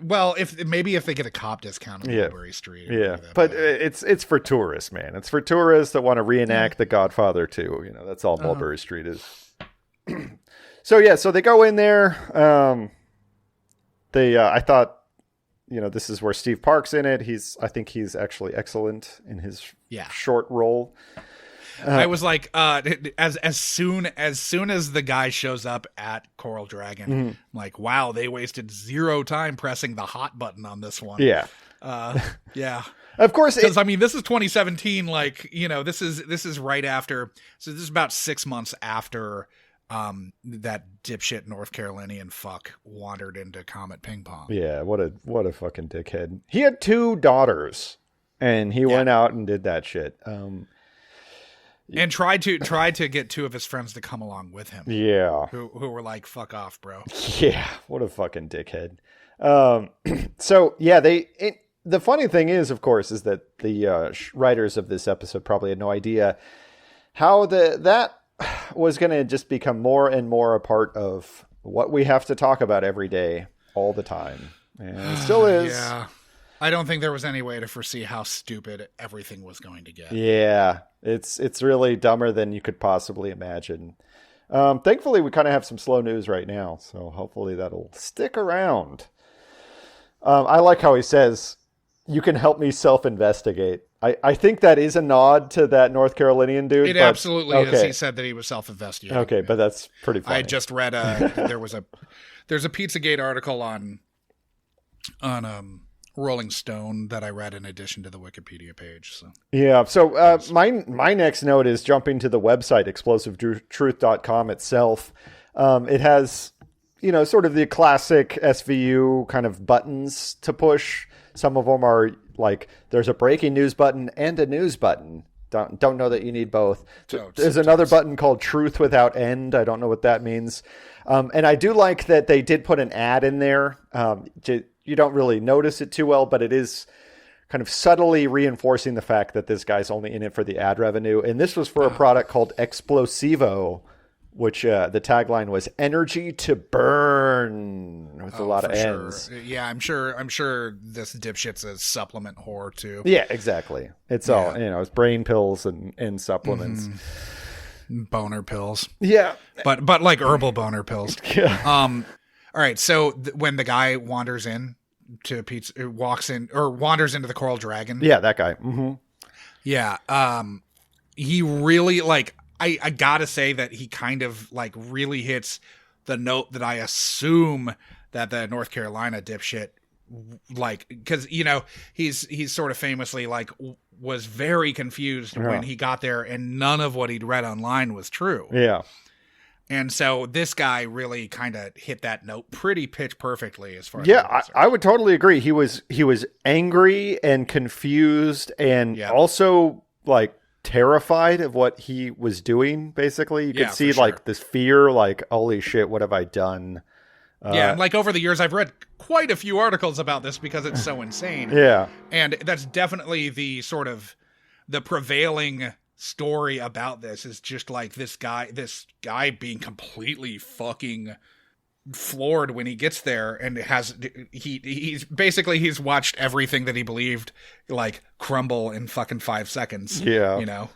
well, if they get a cop discount on Mulberry Street. Yeah, but it's for tourists, man. It's for tourists that want to reenact The Godfather 2. You know, that's all Mulberry Street is. So they go in there. I thought, you know, this is where Steve Park's in it. I think he's actually excellent in his short role. I was like, as soon as the guy shows up at Coral Dragon, I'm like, wow, they wasted zero time pressing the hot button on this one. Yeah. Yeah. Of course. Because, I mean, this is 2017. Like, you know, this is right after. So this is about 6 months after that dipshit North Carolinian fuck wandered into Comet Ping Pong. Yeah. What a fucking dickhead. He had 2 daughters and he went out and did that shit. And tried to get 2 of his friends to come along with him. Yeah. Who were like, fuck off, bro. Yeah. What a fucking dickhead. The funny thing is, of course, is that the writers of this episode probably had no idea how that was going to just become more and more a part of what we have to talk about every day, all the time. And it still is. Yeah. I don't think there was any way to foresee how stupid everything was going to get. Yeah, it's really dumber than you could possibly imagine. Thankfully, we kind of have some slow news right now, so hopefully that'll stick around. I like how he says, "You can help me self-investigate." I think that is a nod to that North Carolinian dude. It absolutely is. He said that he was self-investigating. Okay, but that's pretty funny. I just read there's a Pizzagate article on Rolling Stone that I read in addition to the Wikipedia page. So yeah. So my next note is jumping to the website explosivetruth.com itself. It has, you know, sort of the classic SVU kind of buttons to push. Some of them are like there's a breaking news button and a news button. Don't know that you need both. There's another button called Truth Without End. I don't know what that means. And I do like that they did put an ad in there. You don't really notice it too well, but it is kind of subtly reinforcing the fact that this guy's only in it for the ad revenue. And this was for a product called Explosivo, which the tagline was "Energy to Burn" with a lot of N's. Sure. Yeah, I'm sure this dipshit's a supplement whore too. Yeah, exactly. It's all, you know, it's brain pills and supplements. Boner pills. Yeah. But like herbal boner pills. Yeah. All right, so when the guy wanders in to pizza, wanders into the Coral Dragon. Yeah, that guy. Mm-hmm. Yeah. He really I gotta say that he kind of like really hits the note that I assume that the North Carolina dipshit like, because you know he's sort of famously like was very confused when he got there and none of what he'd read online was true. Yeah. And so this guy really kind of hit that note pretty pitch perfectly as far as I would totally agree. He was angry and confused and also like terrified of what he was doing. Basically, you could see like this fear, like, holy shit, what have I done? And like over the years, I've read quite a few articles about this because it's so insane. Yeah. And that's definitely the sort of the prevailing story about this is just like this guy being completely fucking floored when he gets there and he's watched everything that he believed like crumble in fucking 5 seconds. Yeah. You know?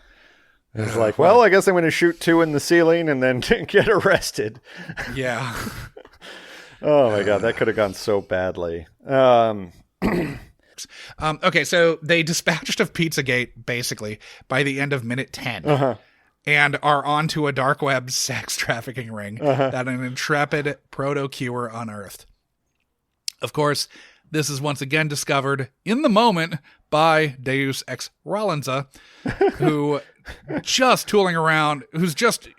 It's like, well, I guess I'm going to shoot 2 in the ceiling and then get arrested. Yeah. Oh my God, that could have gone so badly. Okay, so they dispatched of Pizzagate basically by the end of minute 10 and are onto a dark web sex trafficking ring that an intrepid proto-Qer unearthed. Of course, this is once again discovered in the moment by Deus Ex Rollinza, who just tooling around,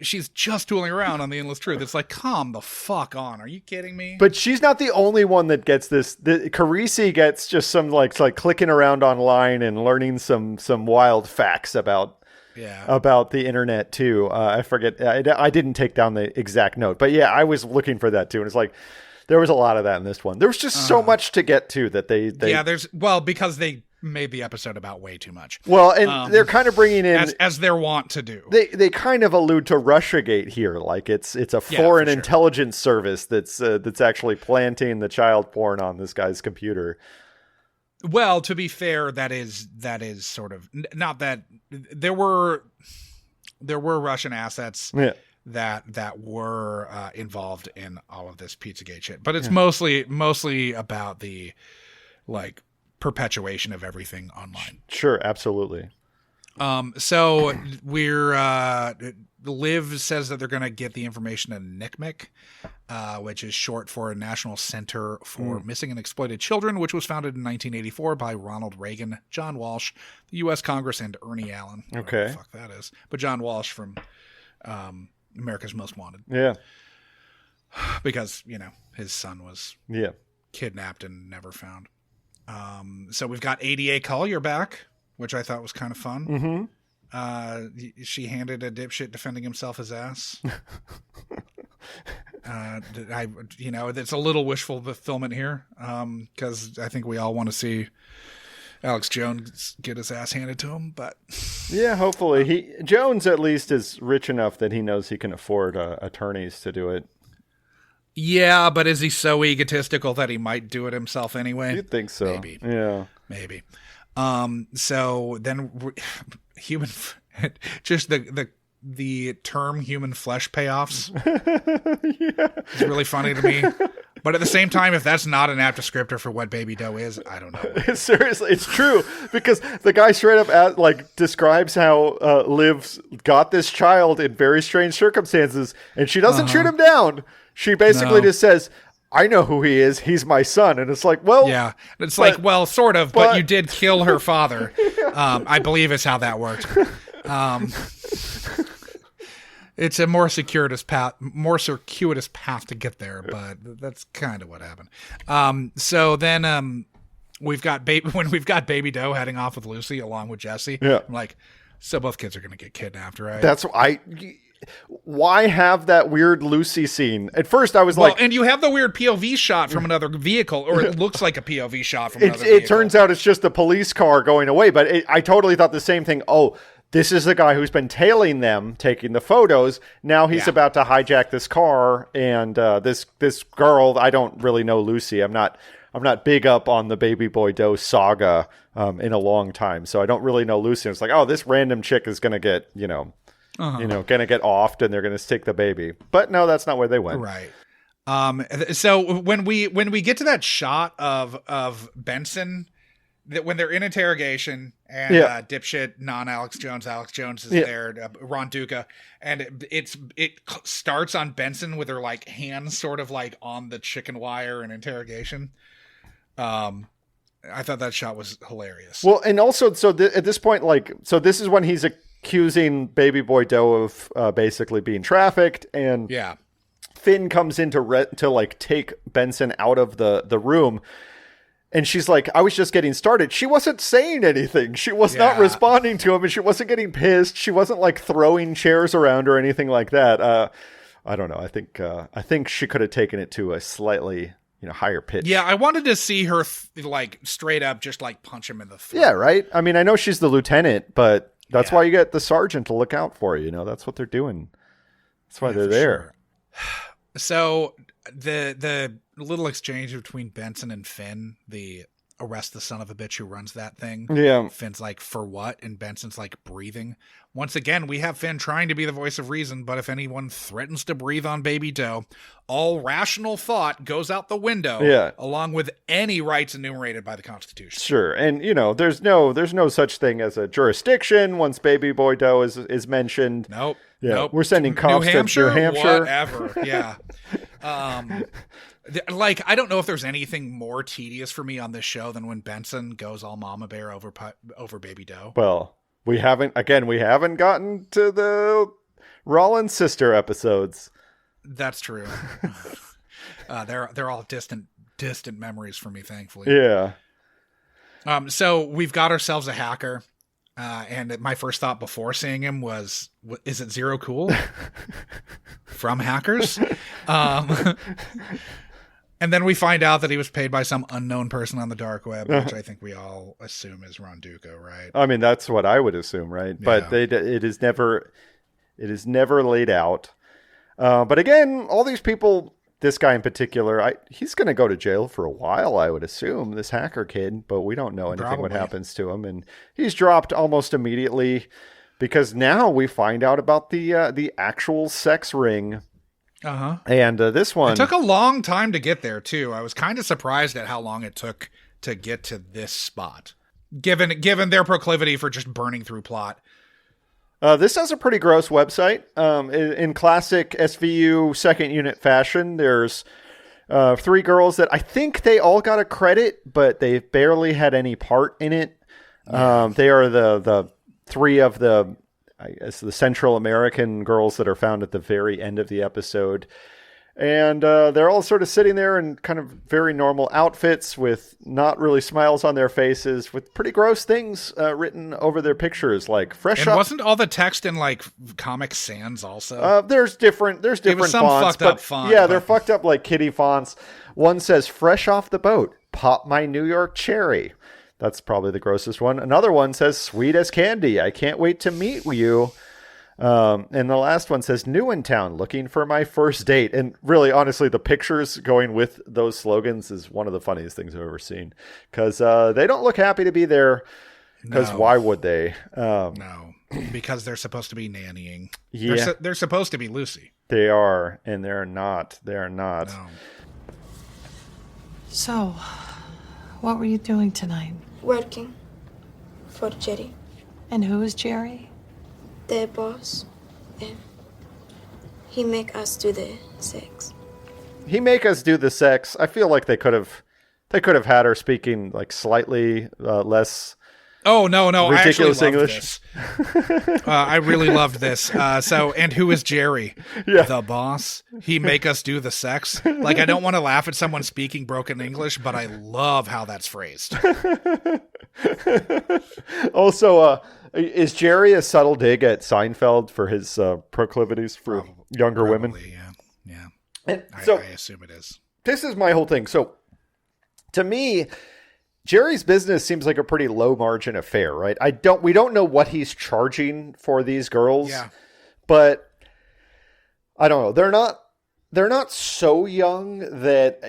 she's just tooling around on the Endless Truth. It's like, come the fuck on. Are you kidding me? But she's not the only one that gets this. Carisi gets just some like clicking around online and learning some wild facts about the internet too. I forget. I didn't take down the exact note, but yeah, I was looking for that too. And it's like, there was a lot of that in this one. There was just so much to get to that they because they made the episode about way too much. Well, and they're kind of bringing in as they're wont to do. They kind of allude to Russiagate here, like it's a foreign intelligence service that's actually planting the child porn on this guy's computer. Well, to be fair, that is sort of not that there were Russian assets that were involved in all of this Pizzagate shit, but it's mostly about the like perpetuation of everything online. Sure, absolutely. So we're Liv says that they're going to get the information in NCMEC, which is short for National Center for Missing and Exploited Children, which was founded in 1984 by Ronald Reagan, John Walsh, the U.S. Congress, and Ernie Allen. Okay. What the fuck that is. But John Walsh from America's Most Wanted. Yeah. Because, his son was kidnapped and never found. So we've got ADA Collier back, which I thought was kind of fun. Mm-hmm. She handed a dipshit defending himself his ass. It's a little wishful fulfillment here, because I think we all want to see Alex Jones get his ass handed to him. But yeah, hopefully Jones at least is rich enough that he knows he can afford attorneys to do it. Yeah, but is he so egotistical that he might do it himself anyway? You'd think so. Maybe. Yeah. Maybe. So then human, just the term human flesh payoffs is really funny to me. But at the same time, if that's not an apt descriptor for what Baby Doe is, I don't know. Seriously, it's true, because the guy straight up describes how Liv's got this child in very strange circumstances, and she doesn't shoot him down. She basically just says, I know who he is. He's my son. And it's like, well... Yeah. It's sort of, but you did kill her father. I believe is how that worked. It's a more circuitous path to get there, but that's kind of what happened. So then we've got Baby Doe heading off with Lucy along with Jesse. Yeah. I'm like, so both kids are going to get kidnapped, right? That's why have that weird Lucy scene? At first I was and you have the weird POV shot from another vehicle, or it looks like a POV shot from another vehicle. It turns out it's just the police car going away, but I totally thought the same thing. Oh, this is the guy who's been tailing them, taking the photos. Now he's about to hijack this car, and this girl, I don't really know Lucy. I'm not big up on the Baby Boy Doe saga in a long time, so I don't really know Lucy. It's like, oh, this random chick is going to get, going to get offed, and they're going to take the baby. But no, that's not where they went. Right. So when we get to that shot of Benson, that when they're in interrogation and dipshit Alex Jones is there, Ron Duca, and it starts on Benson with her like hands sort of like on the chicken wire in interrogation. I thought that shot was hilarious. Well, and also, at this point, this is when he's accusing Baby Boy Doe of basically being trafficked, and Finn comes in to take Benson out of the room. And she's like, I was just getting started. She wasn't saying anything. She was not responding to him, and she wasn't getting pissed. She wasn't throwing chairs around or anything like that. I don't know. I think she could have taken it to a slightly higher pitch. Yeah, I wanted to see her straight up just punch him in the throat. Yeah, right. I mean, I know she's the lieutenant, but that's why you get the sergeant to look out for you. That's what they're doing. That's why they're there. Sure. So the little exchange between Benson and Finn, the arrest the son of a bitch who runs that thing. Yeah. Finn's like, for what? And Benson's like, breathing. Once again, we have Finn trying to be the voice of reason, but if anyone threatens to breathe on Baby Doe, all rational thought goes out the window, along with any rights enumerated by the Constitution. Sure. And, there's no such thing as a jurisdiction once Baby Boy Doe is mentioned. Nope. Yeah, nope. We're sending cops to New Hampshire. Whatever. Yeah. I don't know if there's anything more tedious for me on this show than when Benson goes all mama bear over Baby Doe. Well, We haven't gotten to the Rollins sister episodes. That's true. They're all distant memories for me, thankfully. Yeah. So we've got ourselves a hacker. And my first thought before seeing him was, is it Zero Cool from Hackers? And then we find out that he was paid by some unknown person on the dark web, which I think we all assume is Ron Duco, right? I mean, that's what I would assume, right? Yeah. But it is never laid out. But again, all these people, this guy in particular, he's going to go to jail for a while, I would assume, this hacker kid, but we don't know anything what happens to him. And he's dropped almost immediately because now we find out about the actual sex ring. Uh-huh. And this one... It took a long time to get there, too. I was kind of surprised at how long it took to get to this spot, given their proclivity for just burning through plot. This has a pretty gross website. In classic SVU second unit fashion, there's 3 girls that I think they all got a credit, but they barely had any part in it. They are the 3 of the Central American girls that are found at the very end of the episode. And they're all sort of sitting there in kind of very normal outfits with not really smiles on their faces, with pretty gross things written over their pictures, like fresh. And wasn't all the text in like Comic Sans also? There's different some fonts, fucked up font, yeah, they're fucked up like kitty fonts. One says "Fresh off the boat, pop my New York cherry." That's probably the grossest one. Another one says "Sweet as candy, I can't wait to meet you." And the last one says "New in town, looking for my first date." And really, honestly, the pictures going with those slogans is one of the funniest things I've ever seen, because they don't look happy to be there. Because why would they? No, because they're supposed to be nannying. Yeah, they're supposed to be Lucy. They are, and they're not. They're not. No. So, what were you doing tonight? Working for Jerry, And who is Jerry? the boss. He make us do the sex. He make us do the sex. I feel like they could have had her speaking like slightly less. Oh no! Ridiculous I actually English. loved this. I really loved this. And who is Jerry? Yeah. The boss. He make us do the sex. Like, I don't want to laugh at someone speaking broken English, but I love how that's phrased. Also, is Jerry a subtle dig at Seinfeld for his proclivities for younger women? Yeah. And so I assume it is. This is my whole thing. So, to me, Jerry's business seems like a pretty low margin affair, right? We don't know what he's charging for these girls. Yeah. But I don't know. They're not so young that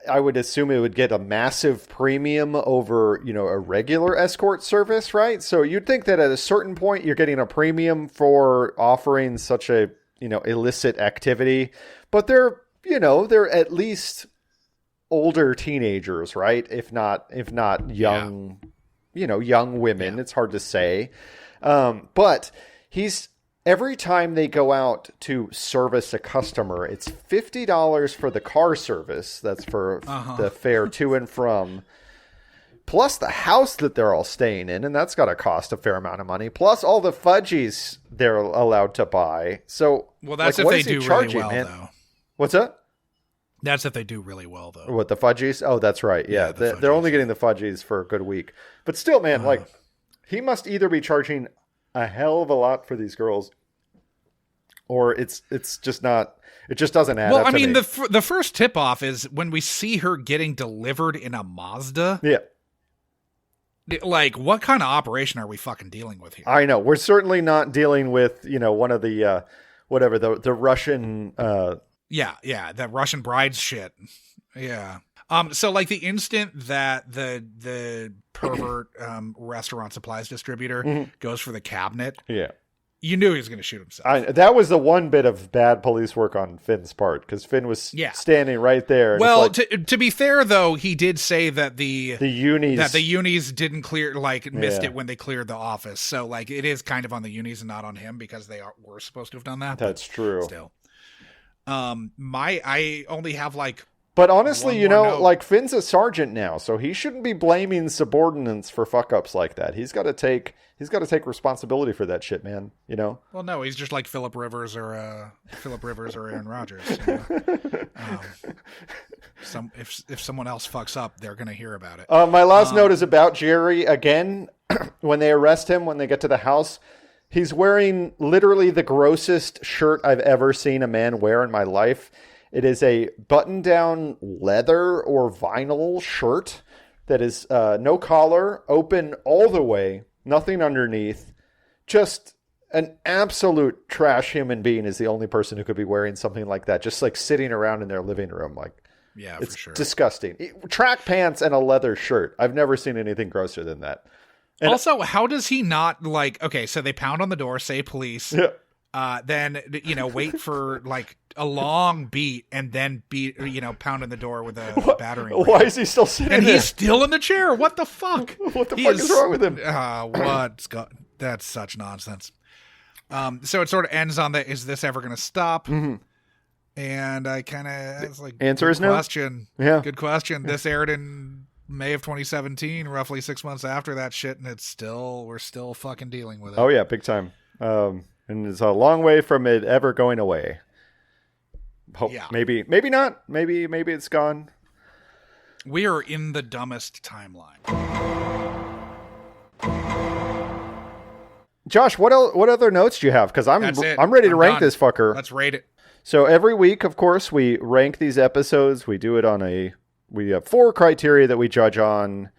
I would assume it would get a massive premium over, a regular escort service, right? So you'd think that at a certain point you're getting a premium for offering such a, illicit activity, but they're at least older teenagers, right? If not young, young women. Yeah. It's hard to say. But every time they go out to service a customer, it's $50 for the car service. That's for the fare to and from, plus the house that they're all staying in, and that's got to cost a fair amount of money, plus all the fudgies they're allowed to buy. So, well, that's if they do really well, though. What's that? That's if they do really well, though. What, the fudgies? Oh, that's right. Yeah, they're only getting the fudgies for a good week. But still, man, he must either be charging a hell of a lot for these girls, or it's just not. It just doesn't add up. Well, I mean, me. the first tip off is when we see her getting delivered in a Mazda. Yeah. Like, what kind of operation are we fucking dealing with here? I know. We're certainly not dealing with, one of the the Russian. Yeah, that Russian brides shit. Yeah. So like the instant that the pervert restaurant supplies distributor goes for the cabinet, yeah, you knew he was going to shoot himself. That was the one bit of bad police work on Finn's part, because Finn was standing right there. And well, to be fair though, he did say that the unis didn't clear, missed it when they cleared the office. So like it is kind of on the unis and not on him, because were supposed to have done that. That's true. Still. I only have But honestly, One you more know, note. like Finn's a sergeant now, so he shouldn't be blaming subordinates for fuck ups like that. He's got to take responsibility for that shit, man. You know. Well, no, he's just like Philip Rivers or Aaron Rodgers. You know? If someone else fucks up, they're gonna hear about it. My last note is about Jerry again. When they arrest him, when they get to the house, he's wearing literally the grossest shirt I've ever seen a man wear in my life. It is a button-down leather or vinyl shirt that is no collar, open all the way, nothing underneath. Just an absolute trash human being is the only person who could be wearing something like that, just like sitting around in their living room. Like, Yeah, it's for sure. disgusting. Track pants and a leather shirt. I've never seen anything grosser than that. And also, how does he not like? Okay, so they pound on the door, say police. Yeah. Then wait for like a long beat, and then pound on the door with a battering ram. Why is he still sitting And there? he's still in the chair. What the fuck? What the fuck is wrong with him? That's such nonsense. So it sort of ends on the, is this ever going to stop? Mm-hmm. And I kind of was like, Answer is no. question. Yeah. Good question. This aired in May of 2017, roughly 6 months after that shit, and we're still fucking dealing with it. Oh yeah, big time. And it's a long way from it ever going away. Yeah. Maybe not. Maybe it's gone. We are in the dumbest timeline. Josh, what other notes do you have? Because I'm That's it. ready to I'm rank done. this fucker. Let's rate it. So every week, of course, we rank these episodes. We do it we have 4 criteria that we judge on.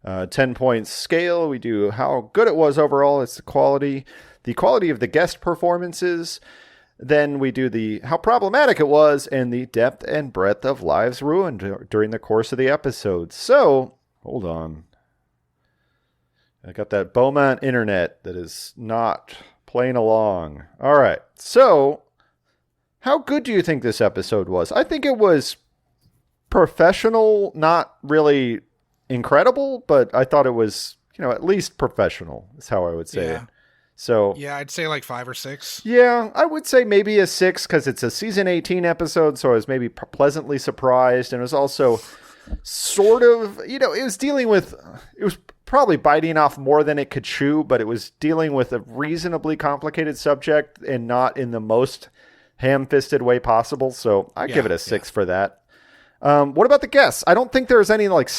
10-point scale. We do how good it was overall. It's the quality of the guest performances. Then we do how problematic it was and the depth and breadth of lives ruined during the course of the episode. So, hold on. I got that Beaumont internet that is not playing along. All right. So, how good do you think this episode was? I think it was professional, not really incredible, but I thought it was, at least professional is how I would say it. So yeah, I'd say like 5 or 6. Yeah, I would say maybe a 6 because it's a season 18 episode. So I was maybe pleasantly surprised. And it was also sort of, it was probably biting off more than it could chew, but it was dealing with a reasonably complicated subject and not in the most ham-fisted way possible. So I give it a 6 for that. What about the guests? I don't think there's any like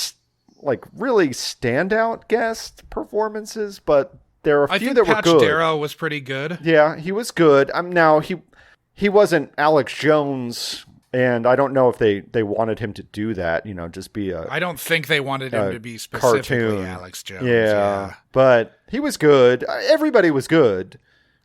really standout guest performances, but there are a few that were good. Darrow was pretty good. Yeah, he was good. Now he wasn't Alex Jones, and I don't know if they wanted him to do that. Just be a. I don't think they wanted him to be specifically cartoon. Alex Jones. Yeah, but he was good. Everybody was good.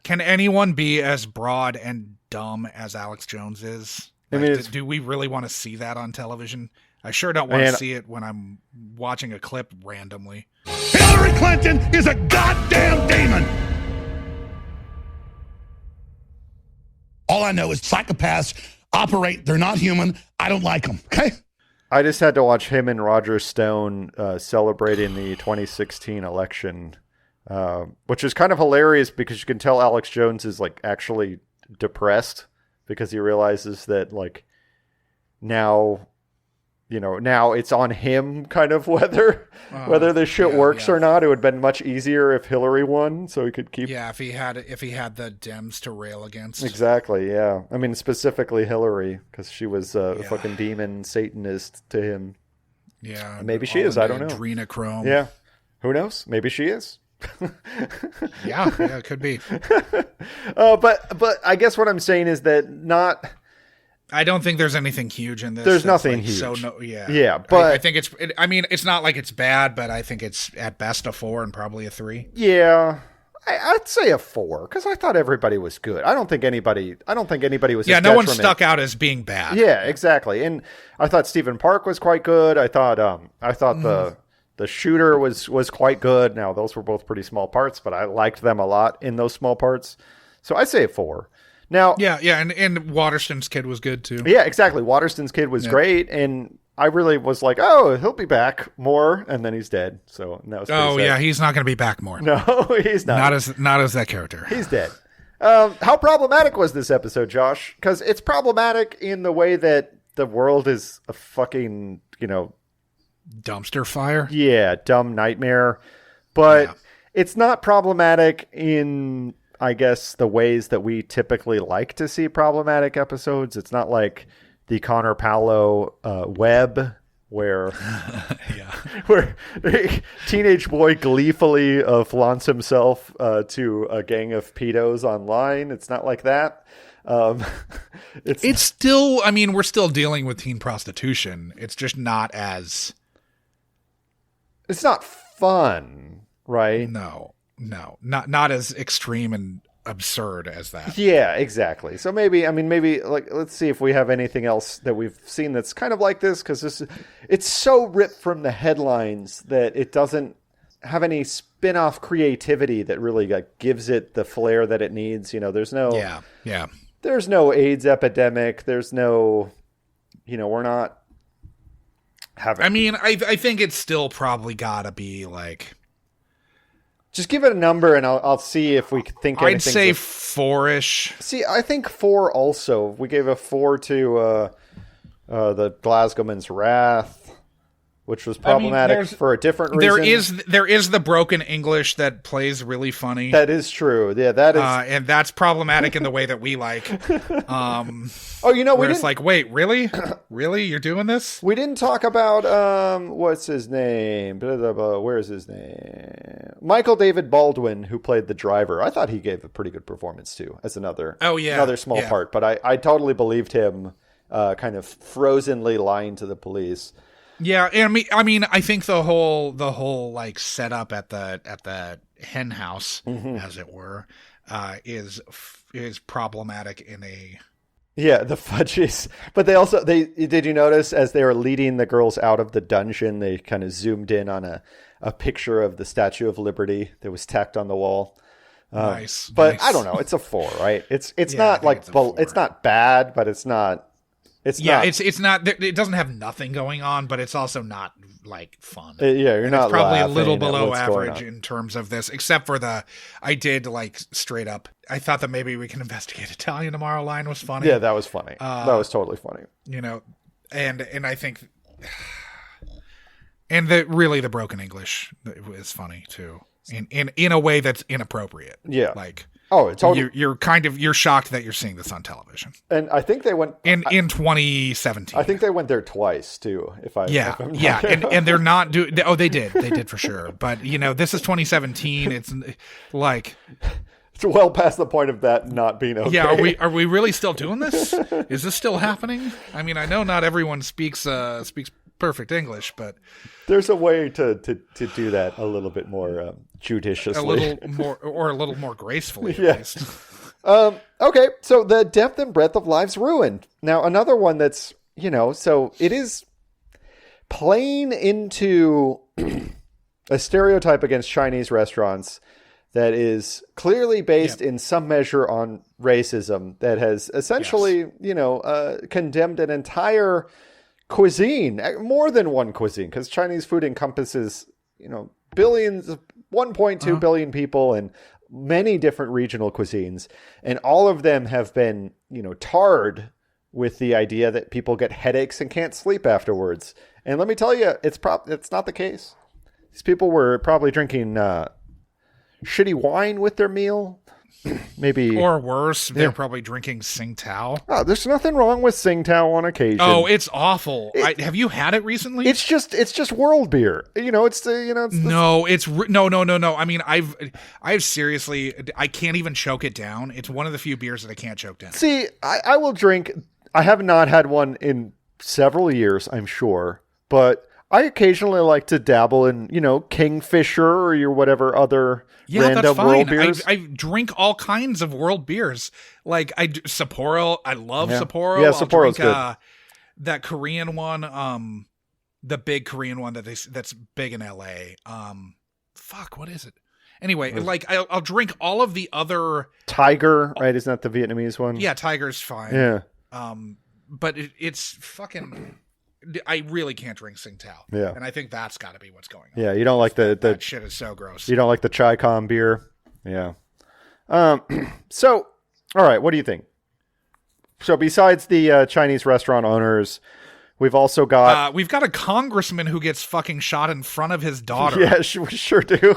Can anyone be as broad and dumb as Alex Jones is? Do we really want to see that on television? I sure don't want to see it when I'm watching a clip randomly. Hillary Clinton is a goddamn demon. All I know is psychopaths operate. They're not human. I don't like them. Okay? I just had to watch him and Roger Stone celebrating the 2016 election, which is kind of hilarious because you can tell Alex Jones is like actually depressed because he realizes that like now it's on him kind of whether this shit works or not. It would have been much easier if Hillary won, so he could keep. Yeah, if he had the Dems to rail against. Exactly. Yeah, I mean specifically Hillary because she was a fucking demon Satanist to him. Yeah, maybe she is. I don't know. Adrenochrome. Yeah, who knows? Maybe she is. yeah, it could be. But I guess what I'm saying is that not. I don't think there's anything huge in this. There's nothing huge. Yeah, but I think it's not like it's bad, but I think it's at best a 4 and probably a 3. Yeah, I'd say a 4 because I thought everybody was good. I don't think anybody was. Yeah, no one stuck out as being bad. Yeah, exactly. And I thought Stephen Park was quite good. I thought the shooter was quite good. Now those were both pretty small parts, but I liked them a lot in those small parts. So I'd say a 4. Now, yeah, and Waterston's kid was good too. Yeah, exactly. Waterston's kid was great, and I really was like, oh, he'll be back more, and then he's dead. So that was pretty sad. Yeah, he's not going to be back more. No, he's not. Not as that character. He's dead. How problematic was this episode, Josh? Because it's problematic in the way that the world is a fucking, dumpster fire. Yeah, dumb nightmare. But it's not problematic in, I guess, the ways that we typically like to see problematic episodes. It's not like the Connor Paolo Web, where where a teenage boy gleefully flaunts himself to a gang of pedos online. It's not like that. It's still, I mean, we're still dealing with teen prostitution. It's just not as... It's not fun, right? No, not as extreme and absurd as that. Yeah, exactly. So maybe like, let's see if we have anything else that we've seen that's kind of like this, because it's so ripped from the headlines that it doesn't have any spin-off creativity that really gives it the flair that it needs. There's no there's no AIDS epidemic. There's no, we're not having. I mean, I think it's still probably gotta be like. Just give it a number, and I'll see if we think. I'd say 4-ish. See, I think 4 also. We gave a 4 to the Glasgowman's Wrath, which was problematic for a different reason. There is the broken English that plays really funny. That is true. Yeah, that is, and that's problematic in the way that we like. It's like, wait, really, you're doing this? We didn't talk about what's his name? Where is his name? Michael David Baldwin, who played the driver. I thought he gave a pretty good performance too, as another small part. But I totally believed him, kind of frozenly lying to the police. Yeah, and I mean, I think the whole like setup at the hen house, as it were, is problematic in a. Yeah, the fudges. But did you notice as they were leading the girls out of the dungeon, they kind of zoomed in on a picture of the Statue of Liberty that was tacked on the wall. Nice. But nice. I don't know. It's a 4, right? It's not like it's not bad, but it's not. It's not. It doesn't have nothing going on, but it's also not like fun. You're not. It's probably a little laughing at below what's going average on. in terms of this, except for I did like straight up. I thought that maybe we can investigate Italian tomorrow line was funny. Yeah, that was funny. That was totally funny. And I think, and the broken English is funny too, in a way that's inappropriate. Yeah, like. Oh, totally. You're shocked that you're seeing this on television. And I think they went in 2017. I think they went there twice too. And they're not doing. Oh, they did for sure. But this is 2017. It's like it's well past the point of that not being okay. Yeah, are we really still doing this? Is this still happening? I mean, I know not everyone speaks perfect English, but there's a way to do that a little bit more judiciously, a little more gracefully. At least. Okay, so the depth and breadth of lives ruined. Now another one that's so it is playing into a stereotype against Chinese restaurants that is clearly based in some measure on racism that has essentially condemned an entire cuisine, more than one cuisine, because Chinese food encompasses, billions, 1.2 billion people and many different regional cuisines. And all of them have been, tarred with the idea that people get headaches and can't sleep afterwards. And let me tell you, it's not the case. These people were probably drinking shitty wine with their meal. Maybe, or worse, they're probably drinking Tsingtao. Oh, there's nothing wrong with Tsingtao on occasion. Oh, it's awful. Have you had it recently? It's just world beer. It's no. I mean, I've seriously, I can't even choke it down. It's one of the few beers that I can't choke down. See, I will drink. I have not had one in several years, I'm sure, but I occasionally like to dabble in, Kingfisher or your whatever other random world beers. I drink all kinds of world beers. Like Sapporo. I love Sapporo. Yeah, Sapporo's good. That Korean one, the big Korean one that's big in LA. What is it? Anyway, I'll drink all of the other Tiger, right? Isn't that the Vietnamese one? Yeah, Tiger's fine. Yeah. But it's fucking. I really can't drink Tsingtao. Yeah. And I think that's got to be what's going on. Yeah, you don't like that shit is so gross. You don't like the Chai Com beer? Yeah. So, all right, what do you think? So besides the Chinese restaurant owners, we've also got... we've got a congressman who gets fucking shot in front of his daughter. Yeah, we sure do.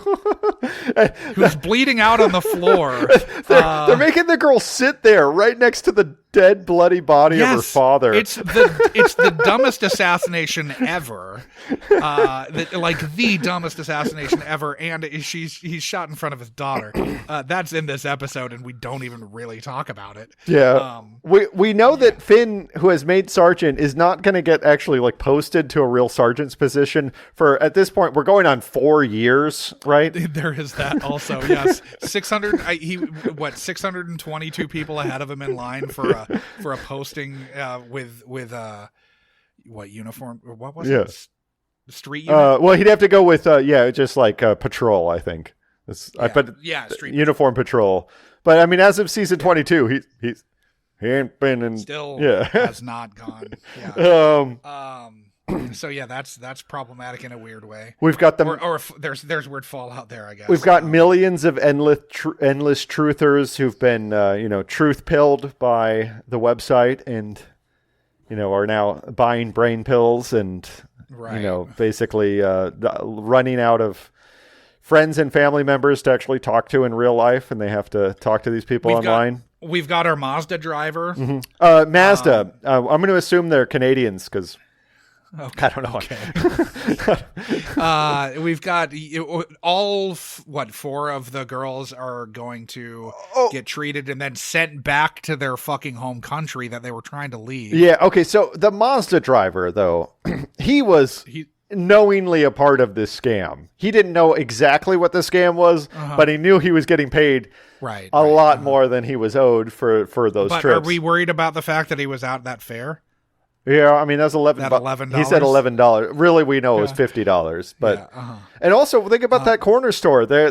Who's bleeding out on the floor. They're making the girl sit there right next to the dead, bloody body of her father. It's the dumbest assassination ever. The dumbest assassination ever. And he's shot in front of his daughter. That's in this episode, and we don't even really talk about it. Yeah. We know that Finn, who has made sergeant, is not going to get actually like posted to a real sergeant's position for, at this point, we're going on 4 years, right? There is that also. Yes. 622 people ahead of him in line for a posting with what uniform or what was it? Street unit? Well, he'd have to go with just like patrol, I think. Street uniform patrol. But I mean, as of season 22, he ain't been in. Still has not gone. Yeah. So yeah, that's problematic in a weird way. We've got them, or there's weird fallout there, I guess. We've got millions of endless truthers who've been truth pilled by the website and are now buying brain pills and basically running out of friends and family members to actually talk to in real life, and they have to talk to these people online. We've got our Mazda driver. Mm-hmm. Mazda. I'm going to assume they're Canadians because. Okay. I don't know. Okay. We've got all 4 of the girls are going to get treated and then sent back to their fucking home country that they were trying to leave. Yeah. Okay. So the Mazda driver, though, he was knowingly a part of this scam. He didn't know exactly what the scam was, but he knew he was getting paid a lot more than he was owed for those trips. Are we worried about the fact that he was out that fare? Yeah, I mean that's $11. He said $11. Really, we know it was $50. But and also think about that corner store. They're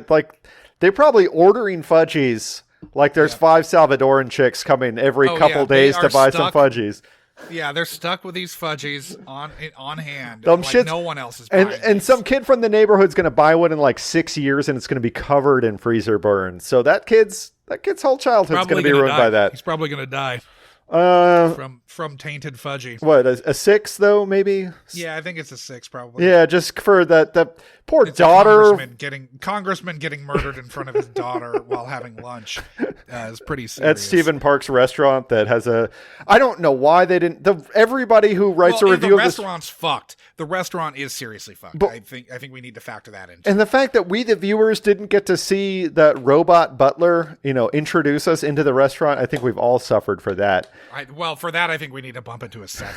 probably ordering fudgies. Like there's 5 Salvadoran chicks coming every couple days to buy some fudgies. Yeah, they're stuck with these fudgies on hand. No one else is buying and some kid from the neighborhood's going to buy one in like 6 years, and it's going to be covered in freezer burns. So that kid's whole childhood's going to be ruined by that. He's probably going to die. From tainted fudgy. What, a 6 though, maybe? Yeah, I think it's a 6 probably. Yeah, just for that poor daughter. Congressman getting murdered in front of his daughter while having lunch is pretty serious. At Stephen Park's restaurant that has I don't know why they didn't. Everybody who writes a review of this. The restaurant's fucked. The restaurant is seriously fucked. But, I think we need to factor that in. And the fact that we, the viewers, didn't get to see that robot butler, introduce us into the restaurant, I think we've all suffered for that. For that, I think we need to bump it to a 7.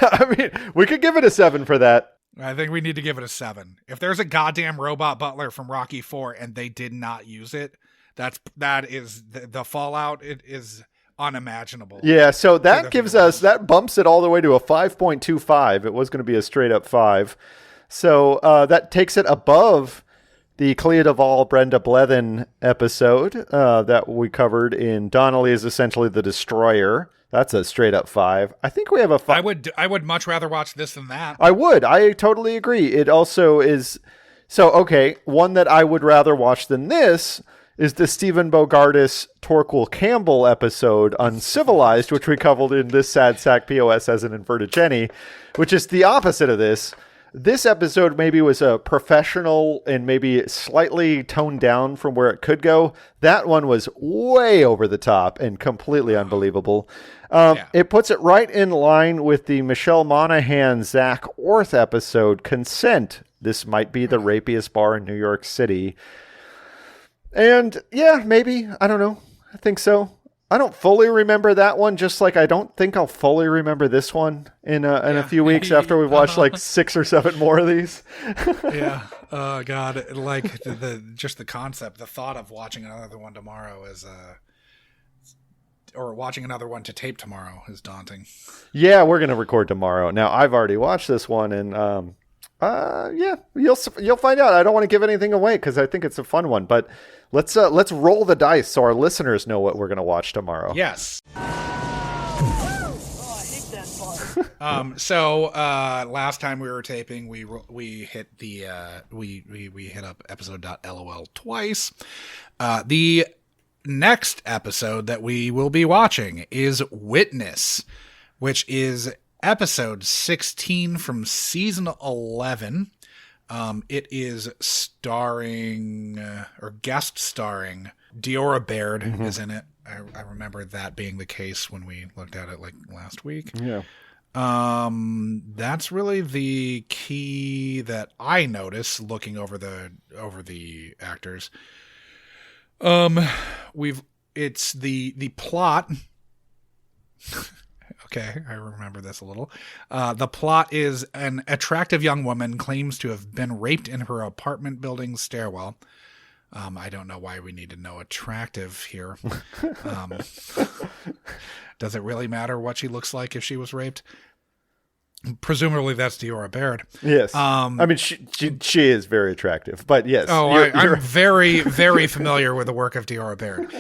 I mean, we could give it a 7 for that. I think we need to give it a 7. If there's a goddamn robot butler from Rocky 4 and they did not use it, that is the fallout. It is unimaginable. Yeah, so that bumps it all the way to a 5.25. It was going to be a straight up 5. So that takes it above the Clea Duvall, Brenda Blethyn episode that we covered in Donnelly is essentially the Destroyer. That's a straight up 5. I think we have a 5. I would much rather watch this than that. I would. I totally agree. It also is. So, okay, one that I would rather watch than this is the Stephen Bogardus Torquil Campbell episode, Uncivilized, which we covered in this Sad Sack POS as an inverted Jenny, which is the opposite of this. This episode maybe was a professional and maybe slightly toned down from where it could go. That one was way over the top and completely unbelievable. It puts it right in line with the Michelle Monaghan, Zach Orth episode, Consent. This might be the rapiest bar in New York City. And yeah, maybe. I don't know. I think so. I don't fully remember that one, just like I don't think I'll fully remember this one in a few weeks after we've watched like 6 or 7 more of these. Yeah. Oh God. Like just the concept, the thought of watching another one tomorrow or watching another one to tape tomorrow is daunting. Yeah, we're going to record tomorrow. Now I've already watched this one and, you'll find out. I don't want to give anything away because I think it's a fun one, but let's roll the dice so our listeners know what we're going to watch tomorrow. Yes. So last time we were taping, we hit we hit up episode.lol twice. The next episode that we will be watching is Witness, which is episode 16 from season 11. It is starring or guest starring Diora Baird is in it. I remember that being the case when we looked at it like last week. Yeah. That's really the key that I notice looking over the actors. It's the plot. Okay, I remember this a little. The plot is an attractive young woman claims to have been raped in her apartment building's stairwell. I don't know why we need to know attractive here. Does it really matter what she looks like if she was raped? Presumably that's Diora Baird. Yes. I mean, she is very attractive, but yes. Oh, I'm very, very familiar with the work of Diora Baird.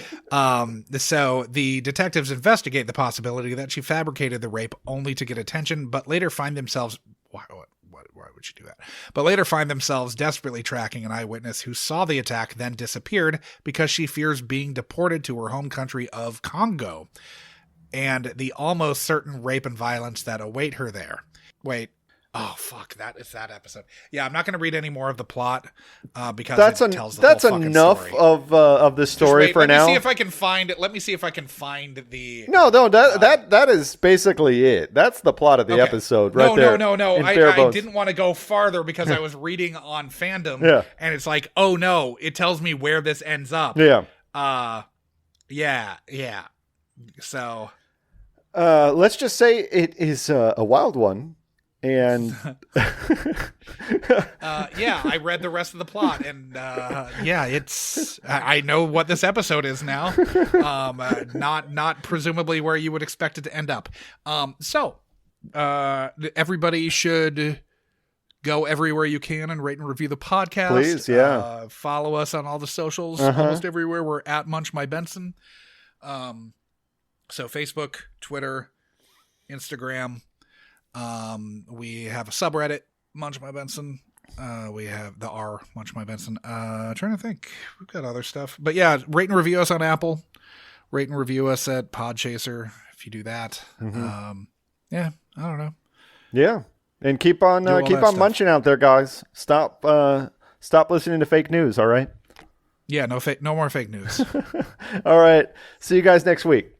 So the detectives investigate the possibility that she fabricated the rape only to get attention, but later find themselves... Why would she do that? But later find themselves desperately tracking an eyewitness who saw the attack, then disappeared because she fears being deported to her home country of Congo and the almost certain rape and violence that await her there. Wait. Oh, fuck. That is that episode. Yeah, I'm not going to read any more of the plot because it tells the whole fucking enough story. of the story for now. Let me see if I can find it. Let me see if I can find the... No, that is basically it. That's the plot of the episode right there. No. I didn't want to go farther because I was reading on fandom and it's like, oh no, it tells me where this ends up. Yeah. Yeah. So... let's just say it is a wild one. And I read the rest of the plot, and it's I know what this episode is now. Not presumably where you would expect it to end up. So everybody should go everywhere you can and rate and review the podcast. Please, yeah. Follow us on all the socials. Almost everywhere we're at Munch My Benson. So Facebook, Twitter, Instagram. We have a subreddit, Munch My Benson. We have the R, Munch My Benson. Trying to think. We've got other stuff. But yeah, rate and review us on Apple. Rate and review us at Podchaser if you do that. I don't know. Yeah. And keep on munching out there, guys. Stop listening to fake news, all right? Yeah, no more fake news. All right. See you guys next week.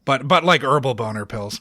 But like herbal boner pills.